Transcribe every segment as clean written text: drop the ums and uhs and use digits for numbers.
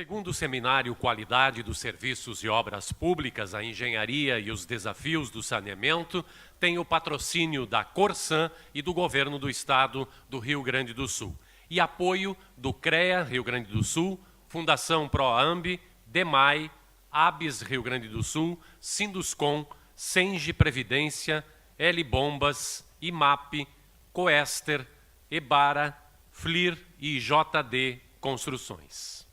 segundo seminário Qualidade dos Serviços e Obras Públicas, a Engenharia e os Desafios do Saneamento, tem o patrocínio da Corsan e do Governo do Estado do Rio Grande do Sul, e apoio do CREA Rio Grande do Sul, Fundação Proamb, DEMAI, ABS Rio Grande do Sul, Sinduscom, Senge Previdência, L Bombas, IMAP, Coester, EBARA, FLIR e JD Construções.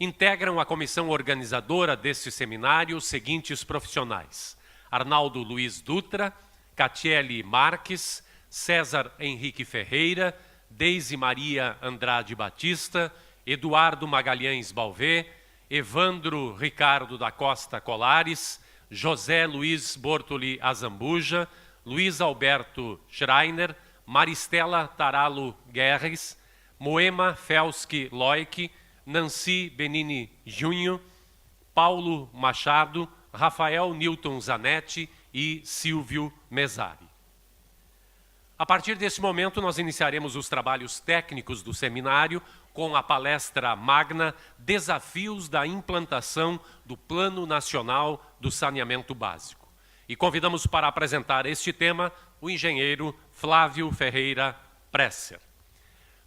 Integram a comissão organizadora deste seminário os seguintes profissionais: Arnaldo Luiz Dutra, Catiele Marques, César Henrique Ferreira, Deise Maria Andrade Batista, Eduardo Magalhães Balvê, Evandro Ricardo da Costa Colares, José Luiz Bortoli Azambuja, Luiz Alberto Schreiner, Maristela Taralo Guerres, Moema Felski Loic, Nancy Benini Junho, Paulo Machado, Rafael Newton Zanetti e Silvio Mesari. A partir desse momento, nós iniciaremos os trabalhos técnicos do seminário com a palestra magna Desafios da Implantação do Plano Nacional do Saneamento Básico. E convidamos para apresentar este tema o engenheiro Flávio Ferreira Presser.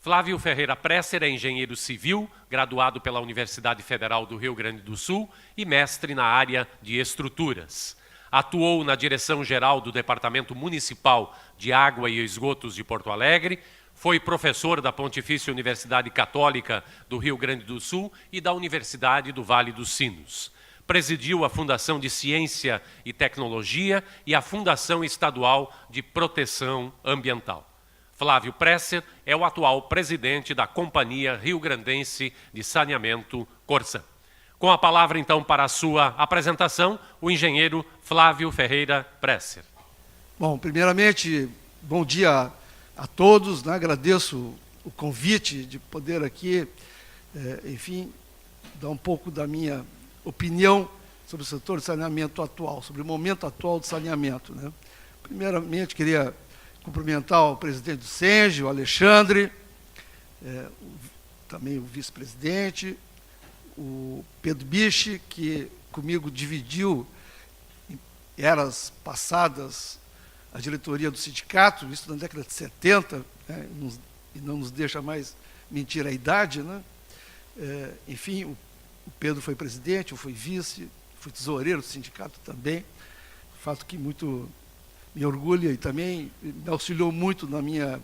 Flávio Ferreira Presser é engenheiro civil, graduado pela Universidade Federal do Rio Grande do Sul e mestre na área de estruturas. Atuou na direção-geral do Departamento Municipal de Água e Esgotos de Porto Alegre, foi professor da Pontifícia Universidade Católica do Rio Grande do Sul e da Universidade do Vale dos Sinos. Presidiu a Fundação de Ciência e Tecnologia e a Fundação Estadual de Proteção Ambiental. Flávio Presser é o atual presidente da Companhia Rio Grandense de Saneamento Corsan. Com a palavra, então, para a sua apresentação, o engenheiro Flávio Ferreira Presser. Bom, primeiramente, bom dia a todos, né? Agradeço o convite de poder aqui, enfim, dar um pouco da minha opinião sobre o setor de saneamento atual, sobre o momento atual do saneamento, né? Primeiramente, queria cumprimentar o presidente do Senge, o Alexandre, também o vice-presidente, o Pedro Biche, que comigo dividiu em eras passadas a diretoria do sindicato, isso na década de 70, né, e não nos deixa mais mentir a idade, né? Enfim, o Pedro foi presidente, eu fui vice, fui tesoureiro do sindicato também, fato que muito me orgulha e também me auxiliou muito nas minhas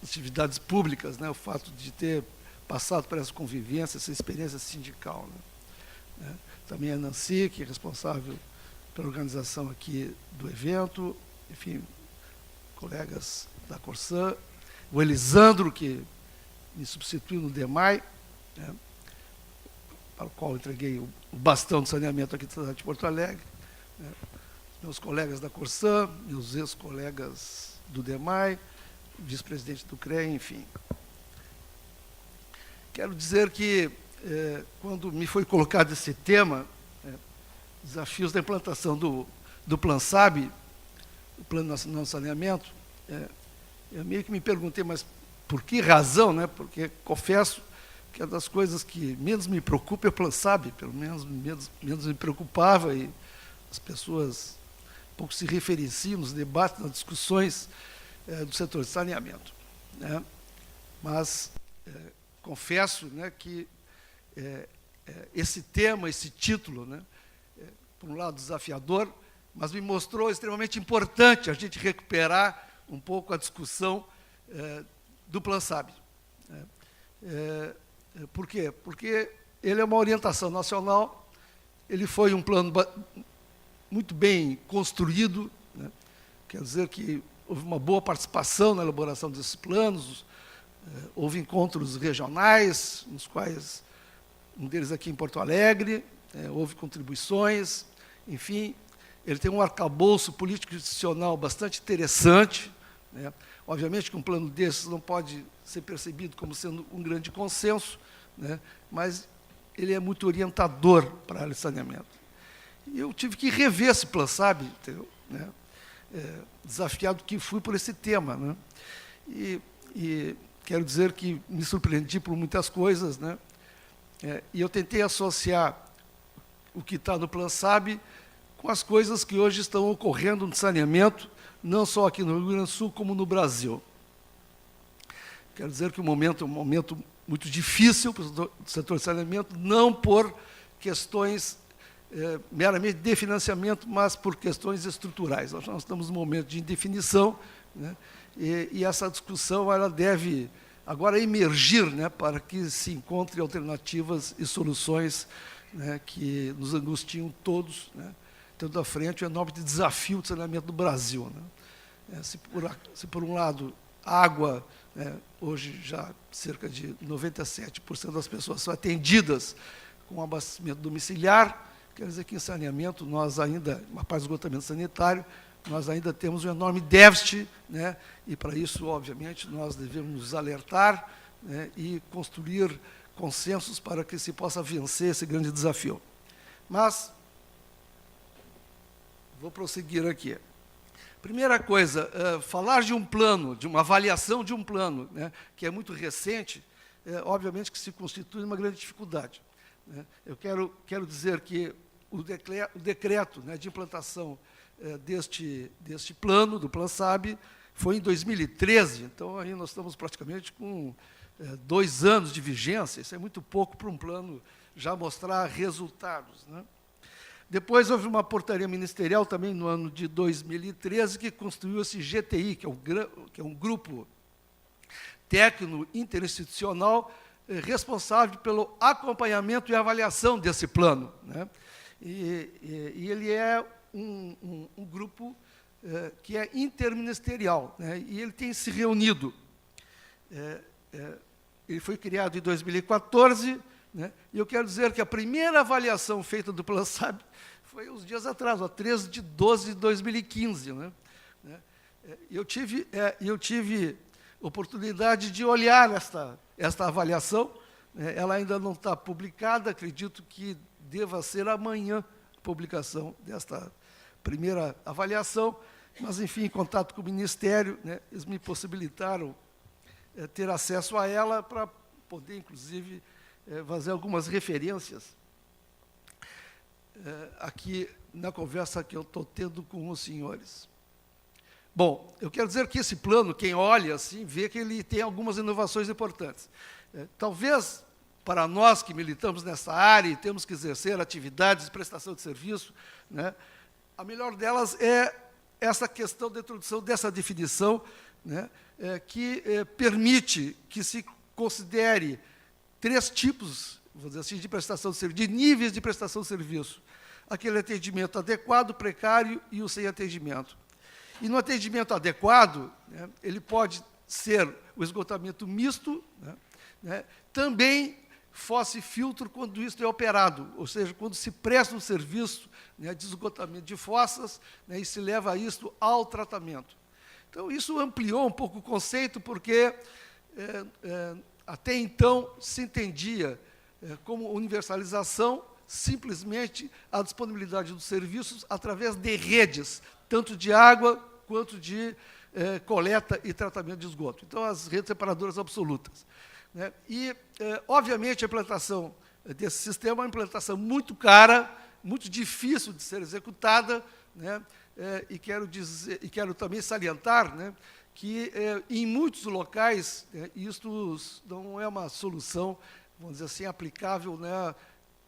atividades públicas, né, o fato de ter passado por essa convivência, essa experiência sindical, né. Também a Nancy, que é responsável pela organização aqui do evento, enfim, colegas da Corsan, o Elisandro, que me substituiu no DEMAI, né, para o qual eu entreguei o bastão de saneamento aqui da cidade de Porto Alegre, né, meus colegas da Corsan, meus ex-colegas do DEMAI, vice-presidente do CREA, enfim. Quero dizer que, quando me foi colocado esse tema, desafios da implantação do PlanSab, o Plano Nacional de Saneamento, eu meio que me perguntei, mas por que razão, né? Porque confesso que é das coisas que menos me preocupa é o PlanSab, pelo menos menos me preocupava, e as pessoas pouco se referenciam nos debates, nas discussões do setor de saneamento, né? Mas confesso, né, que esse tema, esse título, né, por um lado desafiador, mas me mostrou extremamente importante a gente recuperar um pouco a discussão do PlanSab. Por quê? Porque ele é uma orientação nacional, ele foi um plano muito bem construído, né? Quer dizer que houve uma boa participação na elaboração desses planos, houve encontros regionais, nos quais, um deles aqui em Porto Alegre, houve contribuições, enfim, ele tem um arcabouço político-institucional bastante interessante, né? Obviamente que um plano desses não pode ser percebido como sendo um grande consenso, né? Mas ele é muito orientador para a área de saneamento. E eu tive que rever esse PlanSab, entendeu? Né? Desafiado que fui por esse tema, né? E quero dizer que me surpreendi por muitas coisas, né? E eu tentei associar o que está no PlanSAB com as coisas que hoje estão ocorrendo no saneamento, não só aqui no Rio Grande do Sul, como no Brasil. Quero dizer que o momento é um momento muito difícil para o setor de saneamento, não por questões meramente de financiamento, mas por questões estruturais. Nós estamos num momento de indefinição, né, e essa discussão ela deve agora emergir, né, para que se encontrem alternativas e soluções, né, que nos angustiam todos, né, tendo à frente o enorme desafio do saneamento do Brasil. Né. Se por um lado a água, né, hoje já cerca de 97% das pessoas são atendidas com abastecimento domiciliar, quer dizer que em saneamento nós ainda, uma parte do esgotamento sanitário, nós ainda temos um enorme déficit, né, e para isso, obviamente, nós devemos nos alertar, né, e construir consensos para que se possa vencer esse grande desafio. Mas, vou prosseguir aqui. Primeira coisa, falar de um plano, de uma avaliação de um plano, né, que é muito recente, obviamente que se constitui uma grande dificuldade. Né. Eu quero dizer que o decreto, né, de implantação deste plano, do PlanSAB, foi em 2013, então aí nós estamos praticamente com 2 anos de vigência, isso é muito pouco para um plano já mostrar resultados. Né. Depois houve uma portaria ministerial também no ano de 2013 que construiu esse GTI, que é um grupo técnico interinstitucional responsável pelo acompanhamento e avaliação desse plano. Né. E ele é um grupo que é interministerial, né, e ele tem se reunido. Ele foi criado em 2014, né, e eu quero dizer que a primeira avaliação feita do PlanSAB foi uns dias atrás, a 13 de 12 de 2015. Né. Eu tive oportunidade de olhar esta avaliação, né, ela ainda não está publicada, acredito que deva ser amanhã a publicação desta primeira avaliação, mas, enfim, em contato com o Ministério, né, eles me possibilitaram ter acesso a ela para poder, inclusive, fazer algumas referências aqui na conversa que eu estou tendo com os senhores. Bom, eu quero dizer que esse plano, quem olha assim, vê que ele tem algumas inovações importantes. Talvez, para nós que militamos nessa área e temos que exercer atividades de prestação de serviço, né, a melhor delas é essa questão da introdução dessa definição, né, que permite que se considere 3 tipos, vamos dizer assim, de prestação de serviço, de níveis de prestação de serviço. Aquele atendimento adequado, precário e o sem atendimento. E no atendimento adequado, né, ele pode ser o esgotamento misto, né, também fosse filtro quando isso é operado, ou seja, quando se presta um serviço, né, de esgotamento de fossas, né, e se leva isso ao tratamento. Então, isso ampliou um pouco o conceito, porque até então se entendia como universalização simplesmente a disponibilidade dos serviços através de redes, tanto de água quanto de coleta e tratamento de esgoto. Então, as redes separadoras absolutas. Né? E, obviamente, a implantação desse sistema é uma implantação muito cara, muito difícil de ser executada, né? E quero também salientar, né, que em muitos locais isto não é uma solução, vamos dizer assim, aplicável, né,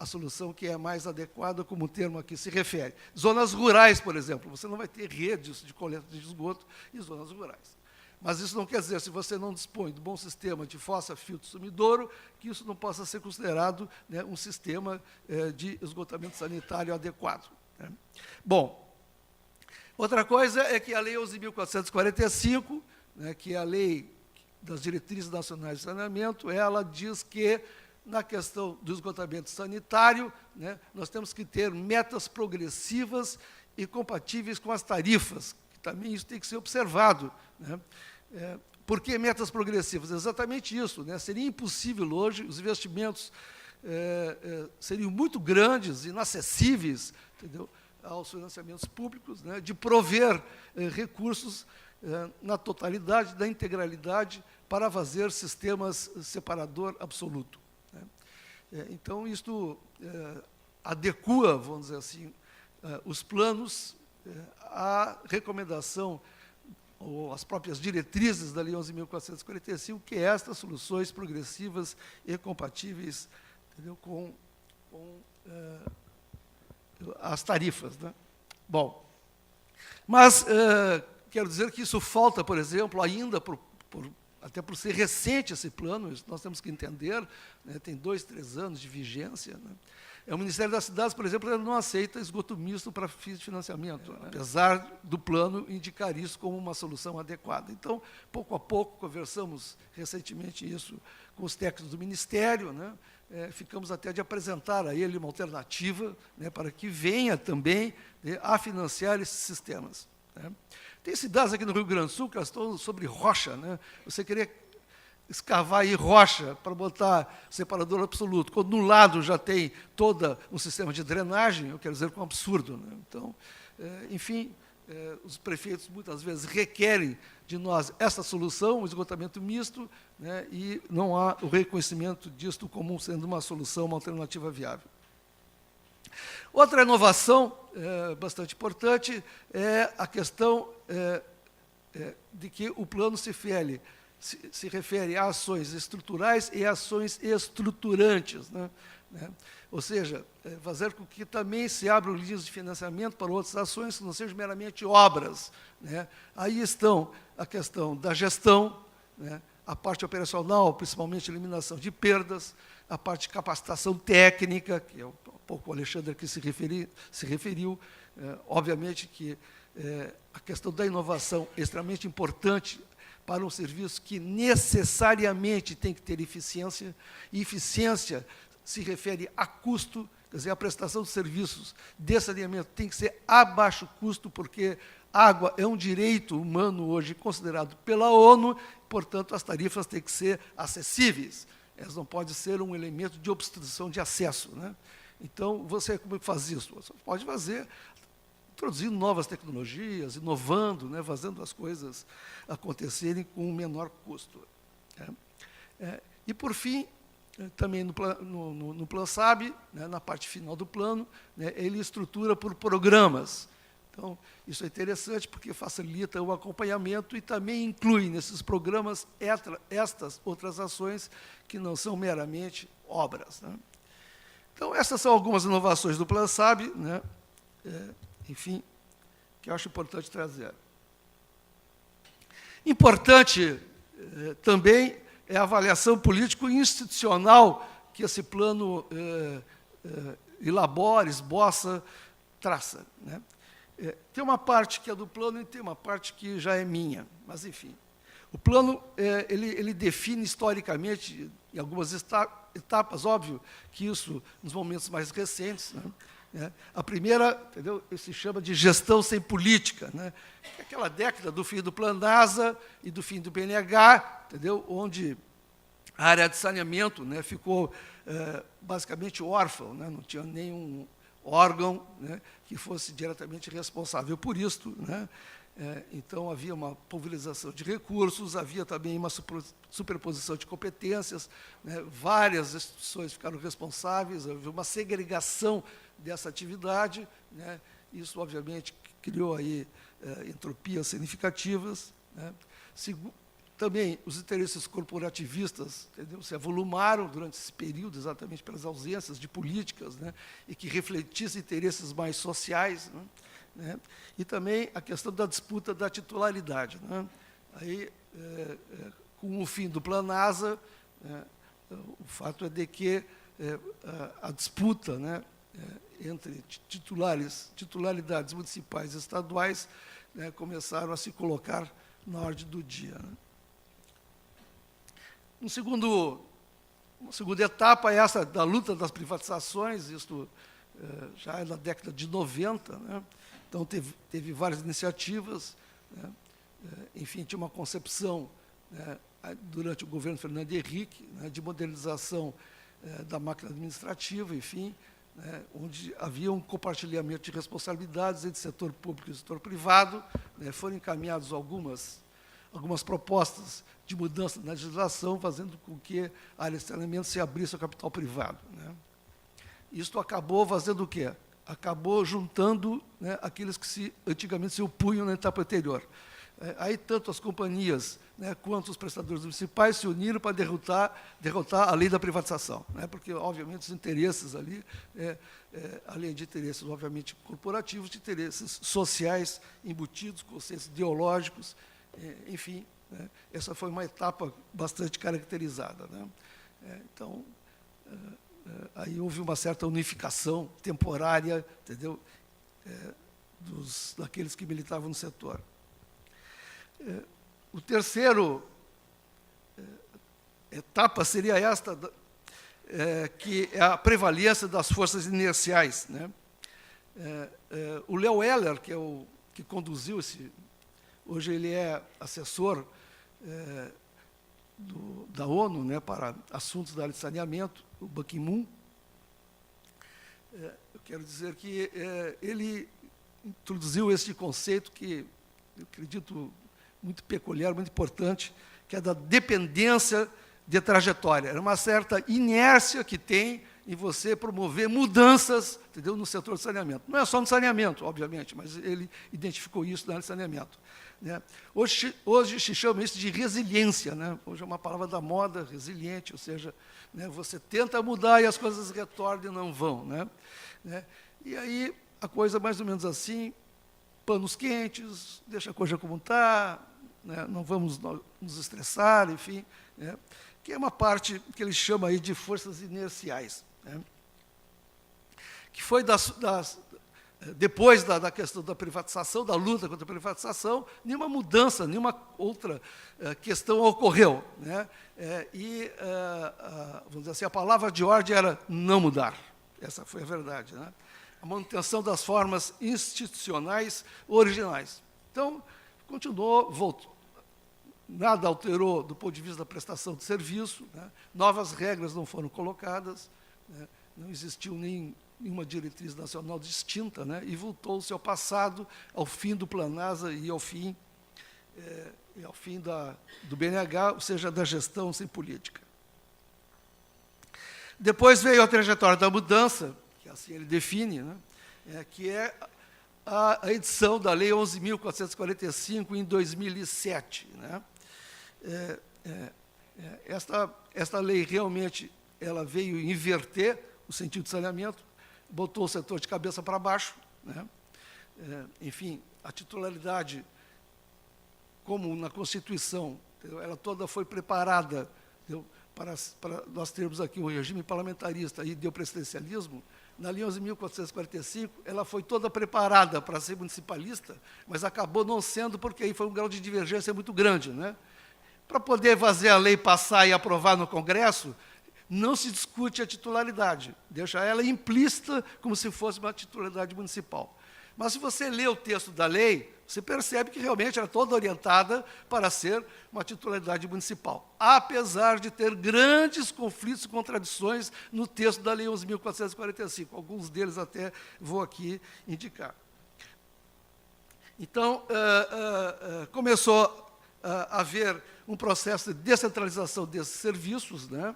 a solução que é mais adequada, como o termo aqui se refere. Zonas rurais, por exemplo, você não vai ter redes de coleta de esgoto em zonas rurais. Mas isso não quer dizer, se você não dispõe de um bom sistema de fossa, filtro, sumidouro, que isso não possa ser considerado, né, um sistema de esgotamento sanitário adequado. Né. Bom, outra coisa é que a Lei 11.445, né, que é a Lei das Diretrizes Nacionais de Saneamento, ela diz que, na questão do esgotamento sanitário, né, nós temos que ter metas progressivas e compatíveis com as tarifas, que também isso tem que ser observado. Né. Por que metas progressivas? Exatamente isso. Né, seria impossível hoje, os investimentos seriam muito grandes, inacessíveis, entendeu, aos financiamentos públicos, né, de prover recursos na totalidade, na integralidade, para fazer sistemas separador absoluto. Né. Então, isto adequa, vamos dizer assim, os planos à recomendação ou as próprias diretrizes da Lei 11.445, que é estas soluções progressivas e compatíveis, entendeu, com as tarifas, né? Bom, mas quero dizer que isso falta, por exemplo, ainda, até por ser recente esse plano, nós temos que entender, né, tem 2, 3 anos de vigência, né? O Ministério das Cidades, por exemplo, não aceita esgoto misto para fins de financiamento, apesar do plano indicar isso como uma solução adequada. Então, pouco a pouco, conversamos recentemente isso com os técnicos do Ministério, né? Ficamos até de apresentar a ele uma alternativa, né, para que venha também, né, a financiar esses sistemas, né? Tem cidades aqui no Rio Grande do Sul que elas estão sobre rocha, né? Você queria escavar aí rocha para botar separador absoluto, quando no lado já tem todo um sistema de drenagem, eu quero dizer que é um absurdo, né? Então, enfim, os prefeitos muitas vezes requerem de nós essa solução, o esgotamento misto, né, e não há o reconhecimento disto como sendo uma solução, uma alternativa viável. Outra inovação bastante importante é a questão de que o plano se refere a ações estruturais e ações estruturantes, né? Ou seja, fazer com que também se abram linhas de financiamento para outras ações que não sejam meramente obras, né? Aí estão a questão da gestão, né, a parte operacional, principalmente eliminação de perdas, a parte de capacitação técnica, que é um pouco o Alexandre aqui se referiu, obviamente que a questão da inovação é extremamente importante para um serviço que necessariamente tem que ter eficiência, e eficiência se refere a custo, quer dizer, a prestação de serviços de saneamento tem que ser a baixo custo, porque água é um direito humano hoje considerado pela ONU, portanto, as tarifas têm que ser acessíveis, elas não podem ser um elemento de obstrução de acesso, né? Então, você como faz isso? Você pode fazer introduzindo novas tecnologias, inovando, né, fazendo as coisas acontecerem com um menor custo, né? E, por fim, também no PlanSAB, né, na parte final do plano, né, ele estrutura por programas. Então, isso é interessante porque facilita o acompanhamento e também inclui nesses programas estas outras ações que não são meramente obras, né? Então, essas são algumas inovações do PlanSAB, né, enfim, que eu acho importante trazer. Importante também é a avaliação político-institucional que esse plano elabora, esboça, traça, né? Tem uma parte que é do plano e tem uma parte que já é minha, mas, enfim. O plano, ele define historicamente, em algumas etapas, óbvio que isso nos momentos mais recentes, né? A primeira, entendeu, se chama de gestão sem política, né? Aquela década do fim do Plano NASA e do fim do BNH, entendeu, onde a área de saneamento, né, ficou basicamente órfã, né? Não tinha nenhum órgão, né, que fosse diretamente responsável por isto, né? Então, havia uma pulverização de recursos, havia também uma superposição de competências, né? Várias instituições ficaram responsáveis, havia uma segregação dessa atividade, né? Isso, obviamente, criou aí entropias significativas, né? Também os interesses corporativistas, entendeu, se avolumaram durante esse período, exatamente pelas ausências de políticas, né, e que refletissem interesses mais sociais, né, e também a questão da disputa da titularidade, né? Aí, com o fim do Planasa, o fato é de que a disputa, né, entre titularidades municipais e estaduais, né, começaram a se colocar na ordem do dia, né? Uma segunda etapa é essa da luta das privatizações, isto já é na década de 90, né? Então teve várias iniciativas, né? Enfim, tinha uma concepção, né, durante o governo Fernando Henrique, né, de modernização da máquina administrativa, enfim, né, onde havia um compartilhamento de responsabilidades entre setor público e setor privado, né? Foram encaminhadas algumas propostas de mudança na legislação, fazendo com que a área de saneamento se abrisse ao capital privado, né? Isto acabou fazendo o quê? Acabou juntando, né, aqueles que antigamente se opunham na etapa anterior. Aí tanto as companhias, né, quanto os prestadores municipais se uniram para derrotar a lei da privatização, né, porque, obviamente, os interesses ali, além de interesses, obviamente, corporativos, de interesses sociais embutidos, conceitos ideológicos, enfim, né, essa foi uma etapa bastante caracterizada, né. Então, aí houve uma certa unificação temporária, entendeu, daqueles que militavam no setor. O terceiro etapa seria esta, que é a prevalência das forças inerciais, né? O Leo Heller, que conduziu hoje ele é assessor da ONU, né, para assuntos da área de saneamento, o Ban Ki-moon. Eu quero dizer que ele introduziu esse conceito que eu acredito muito peculiar, muito importante, que é da dependência de trajetória. Era uma certa inércia que tem em você promover mudanças, entendeu, no setor de saneamento. Não é só no saneamento, obviamente, mas ele identificou isso na área de saneamento, né? Hoje se chama isso de resiliência, né? Hoje é uma palavra da moda, resiliente, ou seja, né, você tenta mudar e as coisas retornam e não vão, né? E aí a coisa mais ou menos assim, panos quentes, deixa a coisa como está, né, não vamos nos estressar, enfim, né, que é uma parte que ele chama aí de forças inerciais, né, que foi depois da questão da privatização, da luta contra a privatização, nenhuma mudança, nenhuma outra questão ocorreu, né, vamos dizer assim, a palavra de ordem era não mudar, essa foi a verdade, né? A manutenção das formas institucionais originais. Então, continuou, voltou. Nada alterou do ponto de vista da prestação de serviço, né? Novas regras não foram colocadas, né? Não existiu nenhuma diretriz nacional distinta, né? E voltou-se ao passado, ao fim do Planasa e ao fim do BNH, ou seja, da gestão sem política. Depois veio a trajetória da mudança, que assim ele define, né, que é a edição da Lei 11.445, em 2007. Né? Esta lei realmente ela veio inverter o sentido de saneamento, botou o setor de cabeça para baixo, né? Enfim, a titularidade, como na Constituição, ela toda foi preparada, para nós termos aqui um regime parlamentarista e de presidencialismo. Na Lei 11.445, ela foi toda preparada para ser municipalista, mas acabou não sendo, porque aí foi um grau de divergência muito grande, né? Para poder fazer a lei passar e aprovar no Congresso, não se discute a titularidade, deixa ela implícita como se fosse uma titularidade municipal. Mas, se você lê o texto da lei, você percebe que realmente era toda orientada para ser uma titularidade municipal, apesar de ter grandes conflitos e contradições no texto da Lei 11.445. Alguns deles até vou aqui indicar. Então, começou a haver um processo de descentralização desses serviços, né?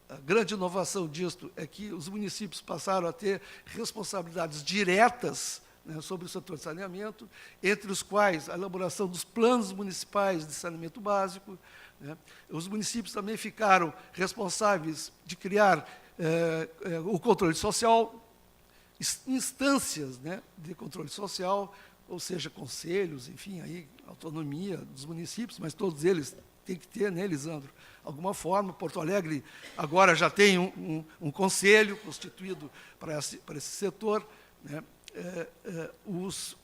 A grande inovação disto é que os municípios passaram a ter responsabilidades diretas, né, sobre o setor de saneamento, entre os quais a elaboração dos planos municipais de saneamento básico, né. Os municípios também ficaram responsáveis de criar o controle social, instâncias, né, de controle social, ou seja, conselhos, enfim, aí, autonomia dos municípios, mas todos eles têm que ter, né, Lisandro, alguma forma. Porto Alegre agora já tem um conselho constituído para esse setor, né?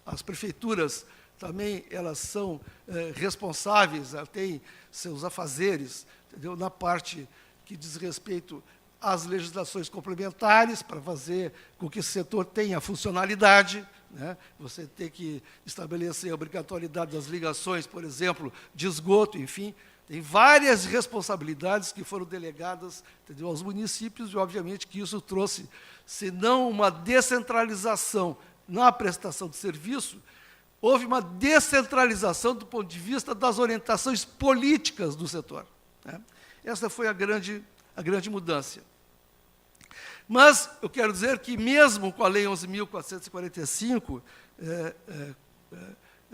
As prefeituras também elas são responsáveis, elas têm seus afazeres, entendeu? Na parte que diz respeito às legislações complementares, para fazer com que esse setor tenha funcionalidade, né? Você tem que estabelecer a obrigatoriedade das ligações, por exemplo, de esgoto, enfim. Tem várias responsabilidades que foram delegadas, entendeu, aos municípios, e, obviamente, que isso trouxe, se não uma descentralização na prestação de serviço, houve uma descentralização do ponto de vista das orientações políticas do setor, né? Essa foi a grande mudança. Mas eu quero dizer que, mesmo com a Lei 11.445,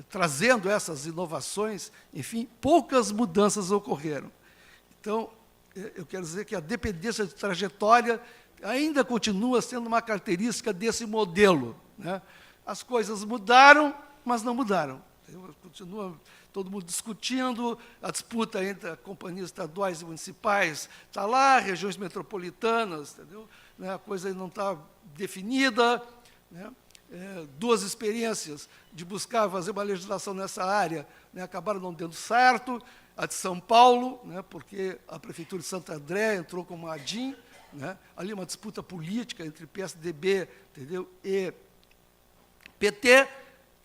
trazendo essas inovações, enfim, poucas mudanças ocorreram. Então, eu quero dizer que a dependência de trajetória ainda continua sendo uma característica desse modelo, né? As coisas mudaram, mas não mudaram. Continua todo mundo discutindo, a disputa entre companhias estaduais e municipais está lá, regiões metropolitanas, entendeu? A coisa não está definida, né? Duas experiências de buscar fazer uma legislação nessa área, né, acabaram não dando certo. A de São Paulo, né, porque a Prefeitura de Santo André entrou como ADIM, né, ali uma disputa política entre PSDB, entendeu, e PT,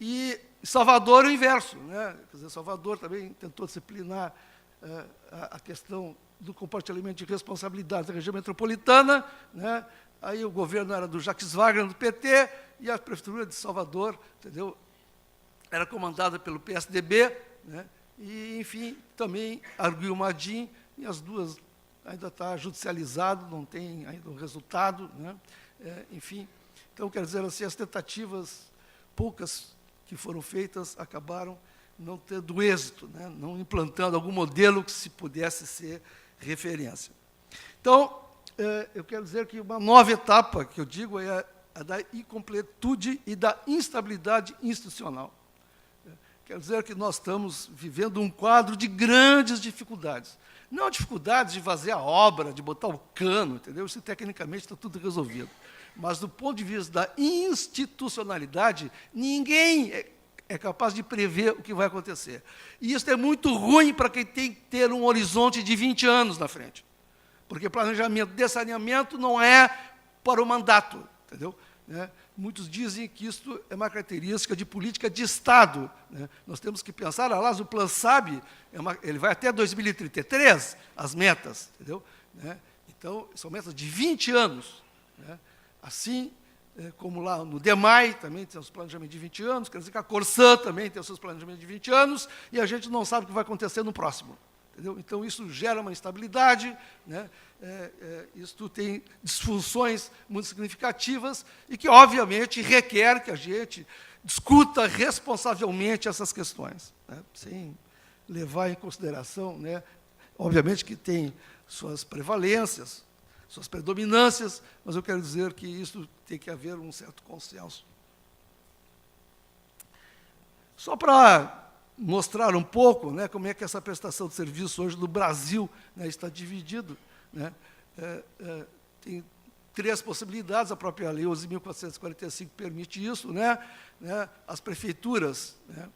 e Salvador o inverso, né? Quer dizer, Salvador também tentou disciplinar a questão do compartilhamento de responsabilidades da região metropolitana, né? Aí o governo era do Jacques Wagner, do PT, e a Prefeitura de Salvador, entendeu, era comandada pelo PSDB, né? E, enfim, também arguiu uma ADIM, e as duas ainda está judicializado, não tem ainda um resultado, né? Enfim, então, quer dizer assim, as tentativas, poucas que foram feitas, acabaram não tendo êxito, né? Não implantando algum modelo que se pudesse ser referência. Então, eu quero dizer que uma nova etapa, que eu digo, é a da incompletude e da instabilidade institucional. Quer dizer que nós estamos vivendo um quadro de grandes dificuldades. Não dificuldades de fazer a obra, de botar o cano, entendeu? Isso tecnicamente está tudo resolvido. Mas, do ponto de vista da institucionalidade, ninguém é capaz de prever o que vai acontecer. E isso é muito ruim para quem tem que ter um horizonte de 20 anos na frente. Porque planejamento de saneamento não é para o mandato, entendeu? Muitos dizem que isso é uma característica de política de Estado, né? Nós temos que pensar, aliás, o Plano SAB, ele vai até 2033, as metas, entendeu? Então, são metas de 20 anos, né? Assim, como lá no DEMAI também tem os planejamentos de 20 anos, quer dizer que a Corsã também tem os seus planejamentos de 20 anos, e a gente não sabe o que vai acontecer no próximo. Entendeu? Então, isso gera uma instabilidade, né? Isso tem disfunções muito significativas e que, obviamente, requer que a gente discuta responsavelmente essas questões, né? Sem levar em consideração, né? Obviamente que tem suas prevalências, suas predominâncias, mas eu quero dizer que isso tem que haver um certo consenso. Só para mostrar um pouco, né, como é que essa prestação de serviço hoje no Brasil, né, está dividido, né? Tem três possibilidades, a própria Lei 11.445 permite isso, né? As prefeituras, né,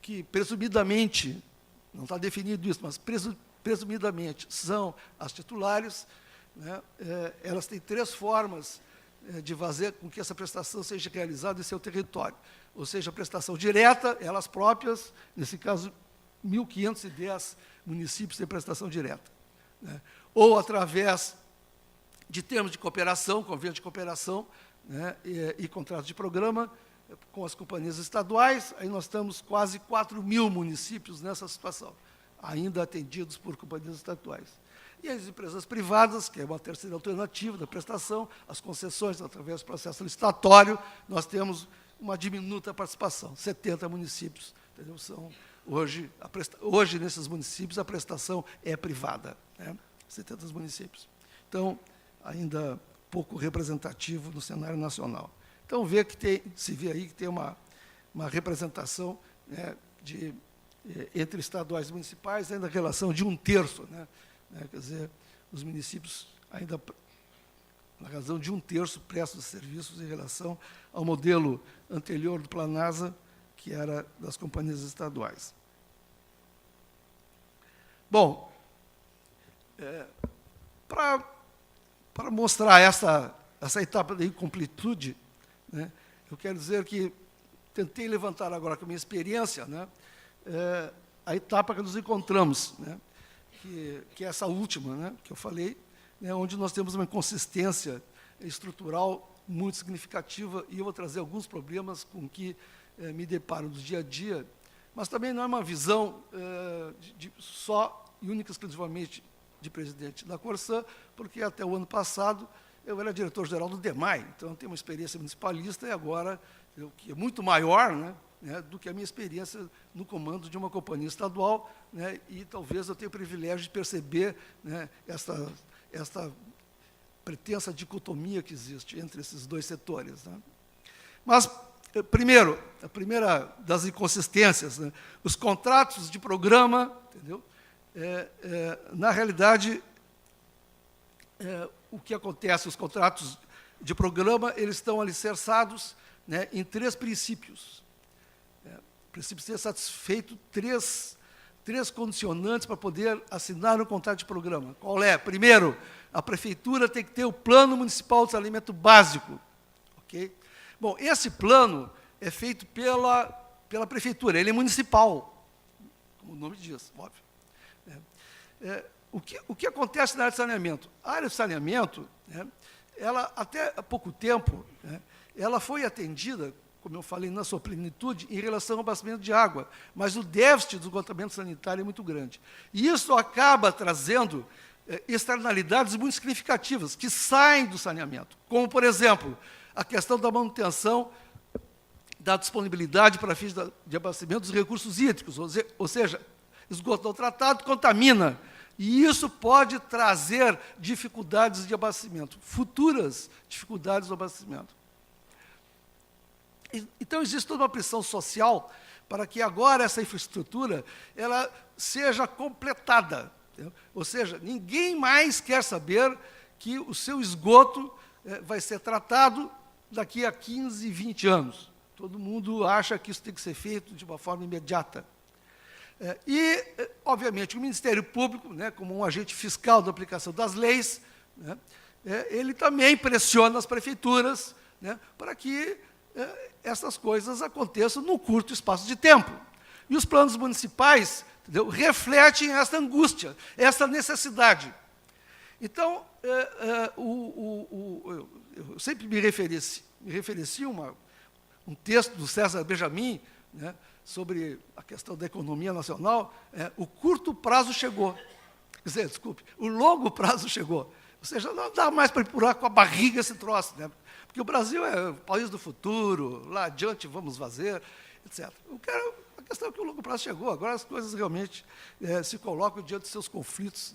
que presumidamente, não está definido isso, mas presumidamente são as titulares, né, elas têm três formas de fazer com que essa prestação seja realizada em seu território. Ou seja, a prestação direta, elas próprias, nesse caso, 1.510 municípios têm prestação direta, né? Ou através de termos de cooperação, convênio de cooperação, né, e contratos de programa com as companhias estaduais. Aí nós temos quase 4.000 municípios nessa situação, ainda atendidos por companhias estaduais. E as empresas privadas, que é uma terceira alternativa da prestação, as concessões, através do processo licitatório, nós temos uma diminuta participação, 70 municípios, entendeu? São, hoje, nesses municípios, a prestação é privada, né? 70 municípios. Então, ainda pouco representativo no cenário nacional. Então, se vê aí que tem uma representação, né, entre estaduais e municipais, ainda a relação de 1/3, né? Quer dizer, os municípios ainda, na razão de 1/3, prestam serviços em relação ao modelo anterior do Planasa, que era das companhias estaduais. Bom, para mostrar essa etapa da incompletude, né, eu quero dizer que tentei levantar agora com a minha experiência, né, a etapa que nos encontramos, né, que é essa última, né, que eu falei, né, onde nós temos uma inconsistência estrutural muito significativa, e eu vou trazer alguns problemas com que me deparo no dia a dia, mas também não é uma visão só e única exclusivamente de presidente da Corsã, porque até o ano passado eu era diretor-geral do DEMAI, então eu tenho uma experiência municipalista e agora, que é muito maior, do que a minha experiência no comando de uma companhia estadual, e talvez eu tenha o privilégio de perceber esta pretensa dicotomia que existe entre esses dois setores. Mas, primeiro, a primeira das inconsistências, os contratos de programa, entendeu? Na realidade, o que acontece, os contratos de programa, eles estão alicerçados em 3 princípios. Precisa ser satisfeito três condicionantes para poder assinar um contrato de programa. Qual é? Primeiro, a prefeitura tem que ter o plano municipal de saneamento básico. Okay? Bom, esse plano é feito pela prefeitura, ele é municipal, como o nome diz, óbvio. O que acontece na área de saneamento? A área de saneamento, ela, até há pouco tempo, ela foi atendida, como eu falei, na sua plenitude, em relação ao abastecimento de água, mas o déficit do esgotamento sanitário é muito grande. E isso acaba trazendo externalidades muito significativas, que saem do saneamento, como, por exemplo, a questão da manutenção da disponibilidade para fins de abastecimento dos recursos hídricos, ou seja, esgoto não tratado contamina, e isso pode trazer dificuldades de abastecimento, futuras dificuldades de abastecimento. Então, existe toda uma pressão social para que agora essa infraestrutura ela seja completada. Entendeu? Ou seja, ninguém mais quer saber que o seu esgoto vai ser tratado daqui a 15, 20 anos. Todo mundo acha que isso tem que ser feito de uma forma imediata. Obviamente, o Ministério Público, como um agente fiscal da aplicação das leis, ele também pressiona as prefeituras para que essas coisas aconteçam num curto espaço de tempo. E os planos municipais, entendeu, refletem essa angústia, essa necessidade. Então, eu sempre me referencio a um texto do César Benjamin, sobre a questão da economia nacional, o curto prazo chegou. Quer dizer, desculpe, o longo prazo chegou. Ou seja, não dá mais para empurrar com a barriga esse troço, porque o Brasil é o país do futuro, lá adiante vamos fazer, etc. A questão é que o longo prazo chegou, agora as coisas realmente se colocam diante dos seus conflitos,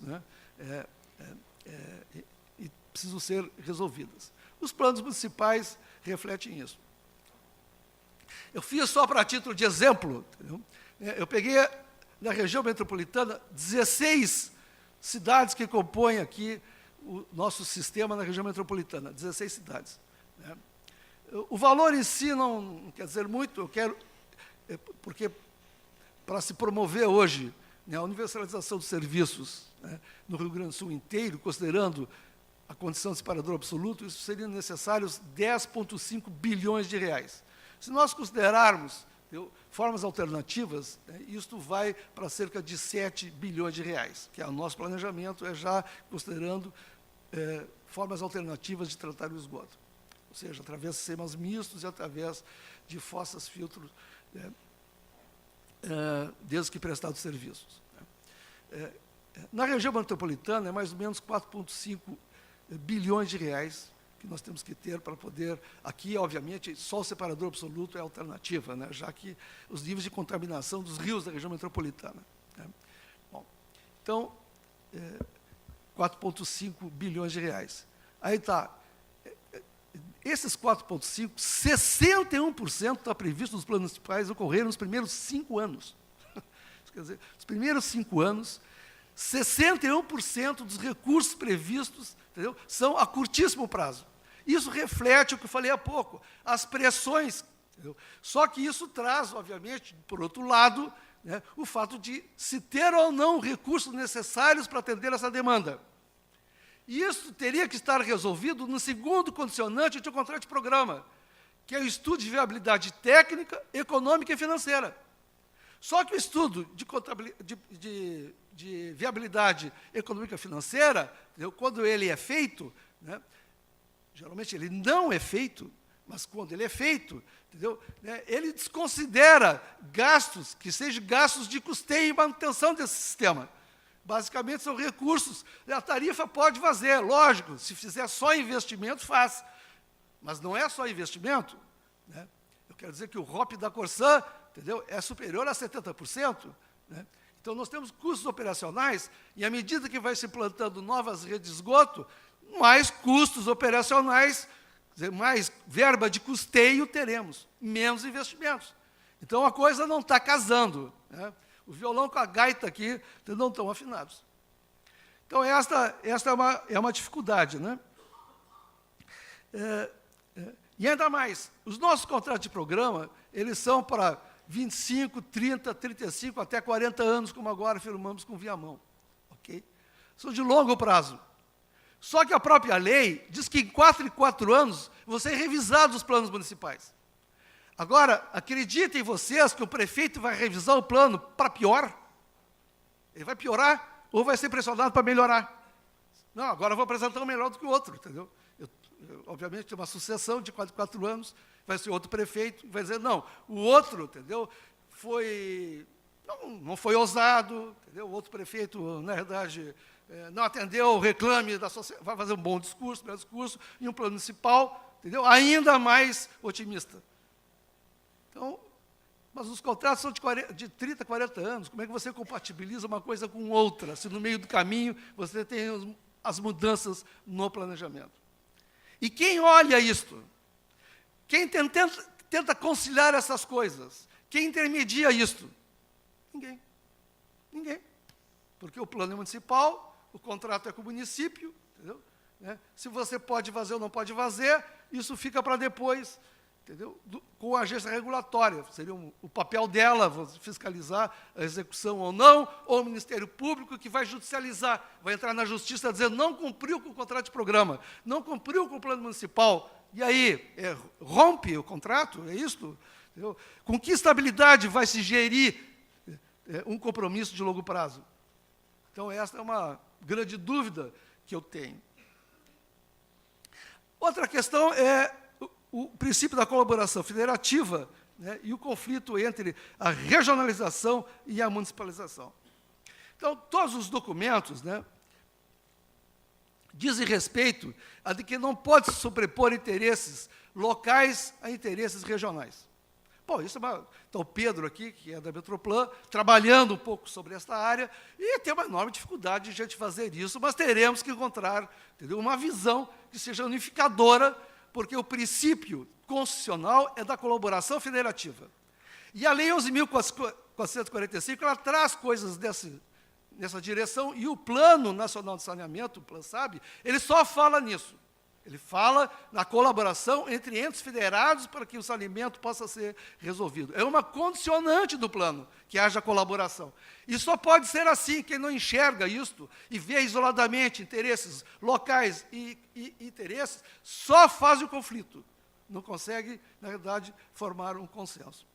e precisam ser resolvidas. Os planos municipais refletem isso. Eu fiz só para título de exemplo, entendeu? Eu peguei na região metropolitana 16 cidades que compõem aqui o nosso sistema na região metropolitana, 16 cidades. O valor em si não quer dizer muito, eu quero, porque para se promover hoje a universalização dos serviços no Rio Grande do Sul inteiro, considerando a condição de separador absoluto, isso seriam necessários 10,5 bilhões de reais. Se nós considerarmos formas alternativas, isto vai para cerca de 7 bilhões de reais, que é o nosso planejamento, já considerando formas alternativas de tratar o esgoto. Ou seja, através de sistemas mistos e através de fossas filtros, desde que prestados serviços. Na região metropolitana, é mais ou menos 4,5 bilhões de reais que nós temos que ter para poder... Aqui, obviamente, só o separador absoluto é a alternativa, já que os níveis de contaminação dos rios da região metropolitana. Bom, então, 4,5 bilhões de reais. Aí está, esses 4,5, 61% está previsto nos planos municipais ocorreram nos primeiros 5 anos. Quer dizer, os primeiros 5 anos, 61% dos recursos previstos, entendeu, são a curtíssimo prazo. Isso reflete o que eu falei há pouco, as pressões. Entendeu? Só que isso traz, obviamente, por outro lado, o fato de se ter ou não recursos necessários para atender essa demanda. E isso teria que estar resolvido no segundo condicionante de um contrato de programa, que é o estudo de viabilidade técnica, econômica e financeira. Só que o estudo de viabilidade econômica e financeira, quando ele é feito, geralmente ele não é feito, mas quando ele é feito, entendeu? Ele desconsidera gastos que sejam gastos de custeio e manutenção desse sistema. Basicamente, são recursos. A tarifa pode fazer, lógico, se fizer só investimento, faz. Mas não é só investimento. Né? Eu quero dizer que o ROP da Corsã, entendeu, é superior a 70%. Né? Então, nós temos custos operacionais, e à medida que vai se implantando novas redes de esgoto, mais custos operacionais, quer dizer, mais verba de custeio teremos, menos investimentos. Então, a coisa não está casando. Né? O violão com a gaita aqui não estão afinados. Então, esta é uma dificuldade. Né? E ainda mais, os nossos contratos de programa, eles são para 25, 30, 35, até 40 anos, como agora firmamos com Viamão. Okay? São de longo prazo. Só que a própria lei diz que em 4 em 4 anos vão ser revisados os planos municipais. Agora, acreditem vocês que o prefeito vai revisar o plano para pior? Ele vai piorar ou vai ser pressionado para melhorar? Não, agora eu vou apresentar um melhor do que o outro, entendeu? Obviamente, tem uma sucessão de 4 em 4 anos, vai ser outro prefeito, vai dizer, não, o outro, entendeu, não foi ousado, entendeu? O outro prefeito, na verdade, não atendeu o reclame da sociedade, vai fazer um bom discurso, melhor discurso, e um plano municipal, entendeu? Ainda mais otimista. Então, mas os contratos são de 30, 40 anos, como é que você compatibiliza uma coisa com outra, se no meio do caminho você tem as mudanças no planejamento? E quem olha isto? Quem tenta conciliar essas coisas? Quem intermedia isto? Ninguém. Ninguém. Porque o plano é municipal, o contrato é com o município, entendeu? Se você pode fazer ou não pode fazer, isso fica para depois, entendeu? Com a agência regulatória. Seria o papel dela, fiscalizar a execução ou não, ou o Ministério Público, que vai judicializar, vai entrar na justiça dizendo não cumpriu com o contrato de programa, não cumpriu com o plano municipal. E aí, rompe o contrato? É isso? Entendeu? Com que estabilidade vai se gerir um compromisso de longo prazo? Então, essa é uma grande dúvida que eu tenho. Outra questão é o princípio da colaboração federativa, né, e o conflito entre a regionalização e a municipalização. Então, todos os documentos, né, dizem respeito a de que não pode se sobrepor interesses locais a interesses regionais. Bom, isso é então, o Pedro aqui, que é da Metroplan, trabalhando um pouco sobre esta área, e tem uma enorme dificuldade de a gente fazer isso, mas teremos que encontrar, entendeu, uma visão que seja unificadora, porque o princípio constitucional é da colaboração federativa. E a Lei 11.445, ela traz coisas nessa direção, e o Plano Nacional de Saneamento, o PlanSAB, ele só fala nisso. Ele fala na colaboração entre entes federados para que o saneamento possa ser resolvido. É uma condicionante do plano, que haja colaboração. E só pode ser assim, quem não enxerga isto e vê isoladamente interesses locais e interesses, só faz o conflito. Não consegue, na verdade, formar um consenso.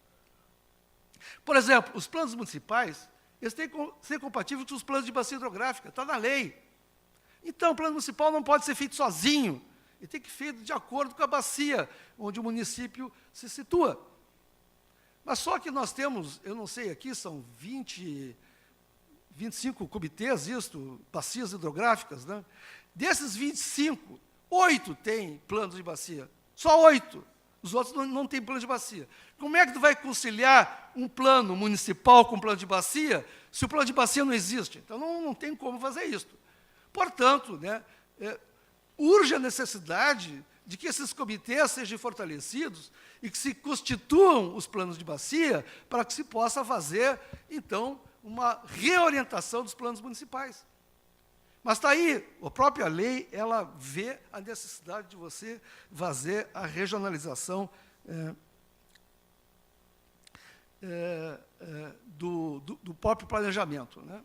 Por exemplo, os planos municipais, eles têm que ser compatíveis com os planos de bacia hidrográfica, está na lei. Então, o plano municipal não pode ser feito sozinho, ele tem que ser feito de acordo com a bacia, onde o município se situa. Mas só que nós temos, eu não sei, aqui são 25 comitês, bacias hidrográficas, né? Desses 25, 8 têm planos de bacia, só 8. Os outros não têm plano de bacia. Como é que tu vai conciliar um plano municipal com um plano de bacia, se o plano de bacia não existe? Então, não tem como fazer isso. Portanto, né, urge a necessidade de que esses comitês sejam fortalecidos e que se constituam os planos de bacia para que se possa fazer, então, uma reorientação dos planos municipais. Mas está aí, a própria lei, ela vê a necessidade de você fazer a regionalização do próprio planejamento. Né?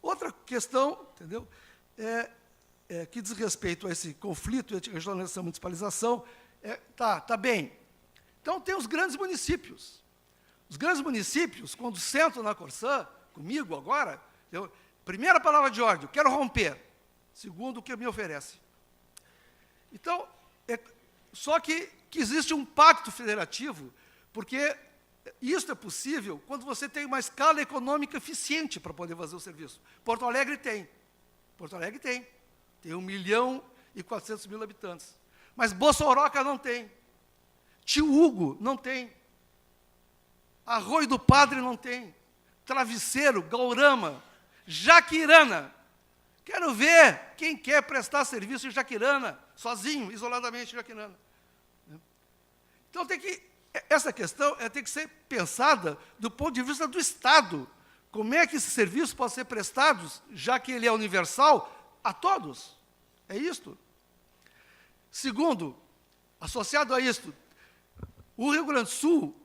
Outra questão, entendeu, que diz respeito a esse conflito entre regionalização e municipalização, tá bem. Então, tem os grandes municípios. Os grandes municípios, quando sentam na Corsã, comigo agora, primeira palavra de ordem, eu quero romper, segundo o que me oferece. Então, só que que existe um pacto federativo, porque isso é possível quando você tem uma escala econômica eficiente para poder fazer o serviço. Porto Alegre tem. Porto Alegre tem. Tem 1.400.000 habitantes. Mas Bossoroca não tem. Tio Hugo não tem. Arroio do Padre não tem. Travesseiro, Gaurama, Jaquirana. Quero ver quem quer prestar serviço em Jaquirana, sozinho, isoladamente em Jaquirana. Então, essa questão tem que ser pensada do ponto de vista do Estado. Como é que esse serviço pode ser prestado, já que ele é universal, a todos? É isto. Segundo, associado a isto, o Rio Grande do Sul,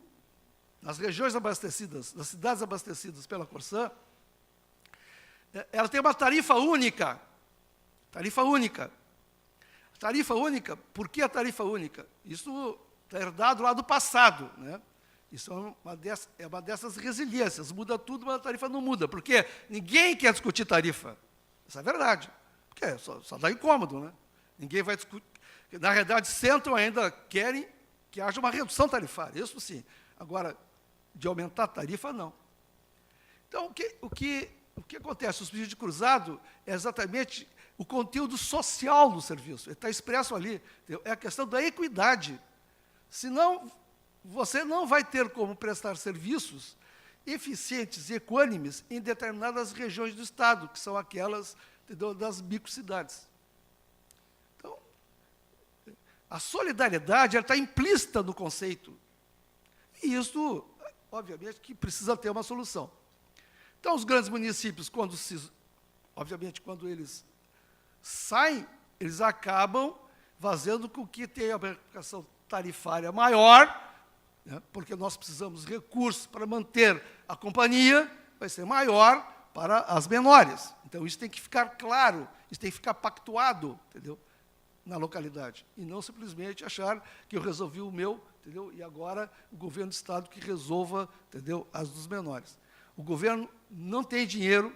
nas regiões abastecidas, nas cidades abastecidas pela Corsã, ela tem uma tarifa única. Tarifa única. Tarifa única, por que a tarifa única? Isso está herdado lá do passado, né? Isso é uma dessas resiliências. Muda tudo, mas a tarifa não muda. Porque ninguém quer discutir tarifa. Isso é verdade. Porque só dá incômodo, né? Ninguém vai discutir. Na realidade, sentam ainda, querem que haja uma redução tarifária. Isso sim. Agora, de aumentar a tarifa, não. Então, o que acontece? O subsídio cruzado é exatamente o conteúdo social do serviço. Ele está expresso ali. É a questão da equidade. Senão, você não vai ter como prestar serviços eficientes e equânimes em determinadas regiões do Estado, que são aquelas, entendeu, das microcidades. Então, a solidariedade está implícita no conceito. E isso, obviamente, que precisa ter uma solução. Então, os grandes municípios, obviamente, quando eles saem, eles acabam fazendo com que tenha uma aplicação tarifária maior, né, porque nós precisamos de recursos para manter a companhia, vai ser maior para as menores. Então, isso tem que ficar claro, isso tem que ficar pactuado, entendeu, na localidade. E não simplesmente achar que eu resolvi o meu, entendeu, e agora o governo do Estado que resolva, entendeu, as dos menores. O governo não tem dinheiro